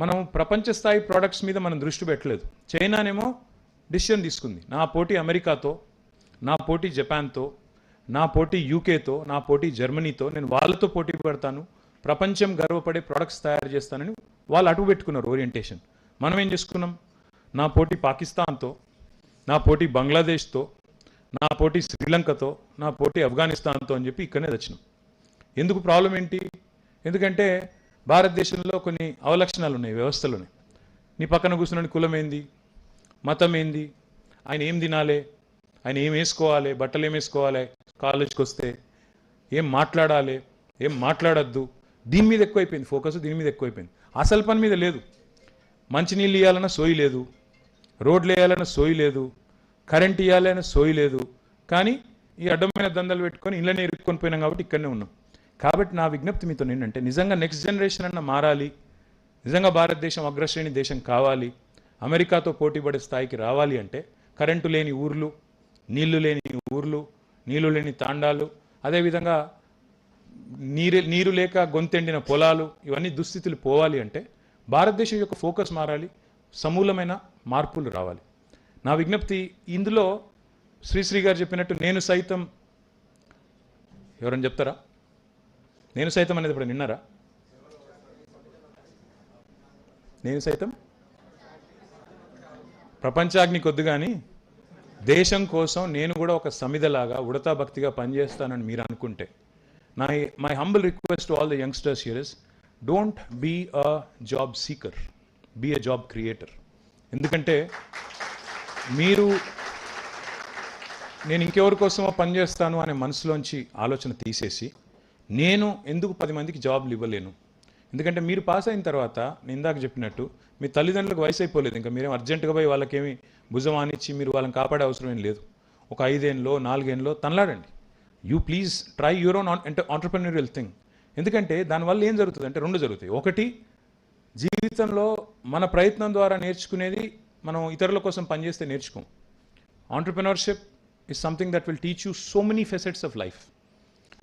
మనం ప్రపంచ స్థాయి ప్రోడక్ట్స్ మీద మనం దృష్టి పెట్టలేదు. చైనానేమో డిసిషన్ తీసుకుంది, నా పోటీ అమెరికాతో, నా పోటీ జపాన్తో, నా పోటీ యూకేతో, నా పోటీ జర్మనీతో, నేను వాళ్ళతో పోటీ పడతాను, ప్రపంచం గర్వపడే ప్రోడక్ట్స్ తయారు చేస్తానని వాళ్ళు అటు పెట్టుకున్నారు ఓరియంటేషన్. మనం ఏం చేసుకున్నాం? నా పోటీ పాకిస్తాన్తో, నా పోటీ బంగ్లాదేశ్తో, నా పోటీ శ్రీలంకతో, నా పోటీ ఆఫ్ఘనిస్తాన్తో అని చెప్పి ఇక్కడనే తెచ్చినాం. ఎందుకు ప్రాబ్లం ఏంటి? ఎందుకంటే భారతదేశంలో కొన్ని అవలక్షణాలు ఉన్నాయి, వ్యవస్థలున్నాయి. నీ పక్కన కూర్చున్న కులం ఏంది, మతం ఏంది, ఆయన ఏం తినాలి, ఆయన ఏం వేసుకోవాలి, బట్టలు ఏం వేసుకోవాలి, కాలేజ్కి వస్తే ఏం మాట్లాడాలి, ఏం మాట్లాడద్దు, దీని మీద ఎక్కువైపోయింది ఫోకస్, దీని మీద ఎక్కువైపోయింది. అసలు పని మీద లేదు. మంచినీళ్ళు ఇవ్వాలన్నా సోయి లేదు, రోడ్లు వేయాలన్నా సోయి లేదు, కరెంట్ ఇవ్వాలన్నా సోయి లేదు. కానీ ఈ అడ్డమైన దందలు పెట్టుకొని ఇళ్ళనే ఇరుక్కొని పోయినాం కాబట్టి ఇక్కడనే ఉన్నాం. కాబట్టి నా విజ్ఞప్తి మీతో ఏంటంటే, నిజంగా నెక్స్ట్ జనరేషన్ అన్న మారాలి, నిజంగా భారతదేశం అగ్రశ్రేణి దేశం కావాలి, అమెరికాతో పోటీపడే స్థాయికి రావాలి అంటే కరెంటు లేని ఊర్లు, నీళ్లు లేని ఊర్లు, నీళ్లు లేని తాండాలు, అదేవిధంగా నీరు లేక గొంతెండిన పొలాలు, ఇవన్నీ దుస్థితులు పోవాలి అంటే భారతదేశం యొక్క ఫోకస్ మారాలి, సమూలమైన మార్పులు రావాలి. నా విజ్ఞప్తి ఇందులో శ్రీశ్రీ గారు చెప్పినట్టు నేను సైతం, ఎవరని చెప్తారా? నేను సైతం అనేది ఇప్పుడు విన్నారా? నేను సైతం ప్రపంచాగ్ని కొద్దు కానీ దేశం కోసం నేను కూడా ఒక సమిధలాగా ఉడతా భక్తిగా పనిచేస్తానని మీరు అనుకుంటే, my humble request to all the youngsters here is, don't be a job seeker, be a job creator. ఎందుకంటే నేను ఇంకెవరి కోసమో పనిచేస్తాను అనే మనసులోంచి ఆలోచన తీసేసి, నేను ఎందుకు 10 మందికి జాబ్లు ఇవ్వలేను? ఎందుకంటే మీరు పాస్ అయిన తర్వాత నేను ఇందాక చెప్పినట్టు మీ తల్లిదండ్రులకు వయసు అయిపోలేదు, ఇంకా మీరేం అర్జెంటుగా పోయి వాళ్ళకేమి భుజం ఆనిచ్చి మీరు వాళ్ళని కాపాడే అవసరం ఏం లేదు. ఒక 5 ఏళ్ళలో 4 ఏళ్ళలో తనలాడండి. You please try your own entrepreneurial thing. ఎందుకంటే దానివల్ల ఏం జరుగుతుంది అంటే 2 జరుగుతాయి. ఒకటి, జీవితంలో మన ప్రయత్నం ద్వారా నేర్చుకునేది మనం ఇతరుల కోసం పనిచేస్తే నేర్చుకోం. Entrepreneurship is something that will teach you so many facets of life.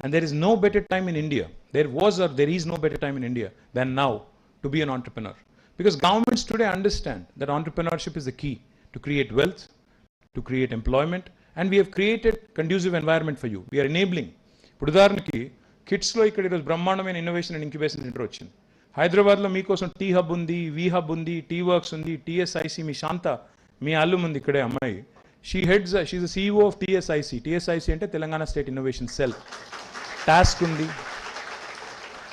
And there is no better time in India. There was or there is no better time in India than now to be an entrepreneur. Because governments today understand that entrepreneurship is the key to create wealth, to create employment, and we have created conducive environment for you. We are enabling. ఇప్పుడు ఉదాహరణకి కిడ్స్లో ఇక్కడ ఈరోజు బ్రహ్మాండమైన innovation and incubation centre వచ్చింది. హైదరాబాద్లో మీకోసం T hub ఉంది, వి హబ్ ఉంది, టీ వర్క్స్ ఉంది, TSIC, మీ శాంత, మీ అల్లుం ఉంది ఇక్కడే అమ్మాయి. She is the CEO of TSIC. TSIC అంటే Telangana state innovation cell. TASK ఉంది,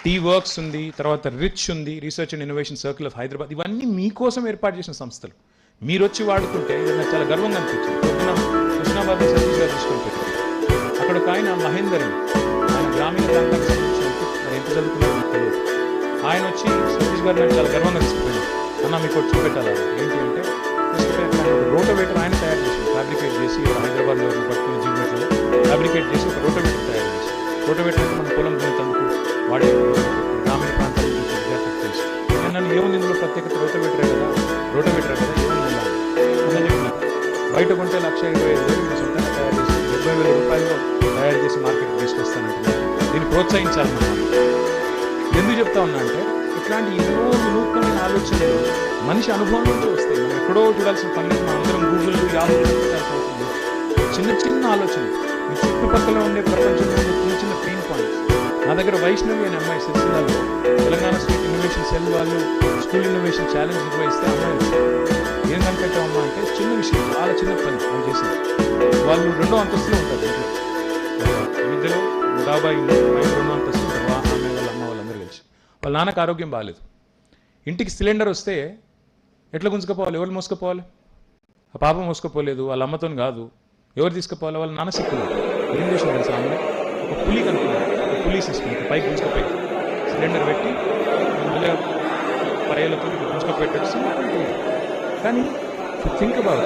టీ వర్క్స్ ఉంది, తర్వాత రిచ్ ఉంది, research and innovation circle of Hyderabad. ఇవన్నీ మీకోసం ఏర్పాటు చేసిన సంస్థలు. మీరు వచ్చి వాడుకుంటే నాకు చాలా గర్వంగా అనిపించింది. పొద్దున హుస్నాబాద్ సతీష్ గారు తీసుకొని పెట్టారు. అక్కడ ఒక ఆయన మహేందర్ అని, ఆయన గ్రామీణ ప్రాంతానికి సంబంధించిన మరి ఎంత చదువుకున్నారో నాకు తెలియదు. ఆయన వచ్చి సతీష్ గారు నాకు చాలా గర్వంగా తీసుకుపోయాను. అన్న మీకు వచ్చి చూపెట్టాలి. ఏంటి అంటే రోటోవేటర్ ఆయన తయారు చేసి ఫ్యాబ్రికేట్ చేసి హైదరాబాద్లో పట్టుకుని జీవితంలో ఫ్యాబ్రికేట్ చేసి ఒక రోటోవేటర్ తయారు చేసి, రోటోవేటర్ అంటే మన పొలం దున్నేందుకు వాడే గ్రామీణ ప్రాంతాల నుంచి విద్యార్థులకు తెలుసు. నేను నన్ను ఏముంది ఇందులో ప్రత్యేకత, రోటోవేటరే కదా ఏముంది అన్న చెప్పిన బయట కొంటే 1,25,000 సొంతంగా తయారు చేసి 70,000 రూపాయలు తయారు చేసి మార్కెట్కి తీసుకొస్తానంటున్నారు. దీన్ని ప్రోత్సహించాలి మనం. ఎందుకు చెప్తా ఉన్నా అంటే ఇట్లాంటి ఎన్నో వినూత్నమైన ఆలోచనలు మనిషి అనుభవం నుంచి వస్తాయి. మనం ఎక్కడో చూడాల్సిన పని లేదు. మనం అందరం గూగుల్, యాహూ చూడాల్సిన అవసరం లేదు. చిన్న చిన్న ఆలోచనలు మీ చుట్టుపక్కల ఉండే ప్రపంచంలో ఉండే చిన్న చిన్న పెయిన్ పాయింట్స్. నా దగ్గర వైష్ణవి అనే అమ్మాయి సిరిసిల్లలో తెలంగాణ స్టేట్ ఇన్నోవేషన్ సెల్ వాళ్ళు స్కూల్ ఇన్నోవేషన్ ఛాలెంజ్ నిర్వహిస్తే అమ్మాయి ఏం కనిపెట్టామమ్మా అంటే చిన్న విషయం, చాలా చిన్న పని వాళ్ళు చేసింది. వాళ్ళు 2వ అంతస్తులో ఉంటారు ఇంట్లో, విద్యలో డాబా ఇల్లు, 2వ అంతస్తు ఉంటారు. ఆమె వాళ్ళ అమ్మ వాళ్ళందరూ కలిసి. వాళ్ళ నాన్నకు ఆరోగ్యం బాగాలేదు. ఇంటికి సిలిండర్ వస్తే ఎట్లా గుంజుకపోవాలి, ఎవరు మోసుకపోవాలి? ఆ పాప మోసుకపోలేదు, వాళ్ళ అమ్మతో కాదు, ఎవరు తీసుకుపోవాలి? వాళ్ళ నాన్న సిక్కులు. ఏం చేసింది తెలుసా? ఆమె ఒక పులి కనుక్కున్నాడు, ఒక పులి సిస్టమ్ పైకి గుంజుకపోయి సిలిండర్ పెట్టి మళ్ళీ పరేలతో గుంజుకపోయేటట్టు సింపుల్. కానీ థింక్ అబౌట్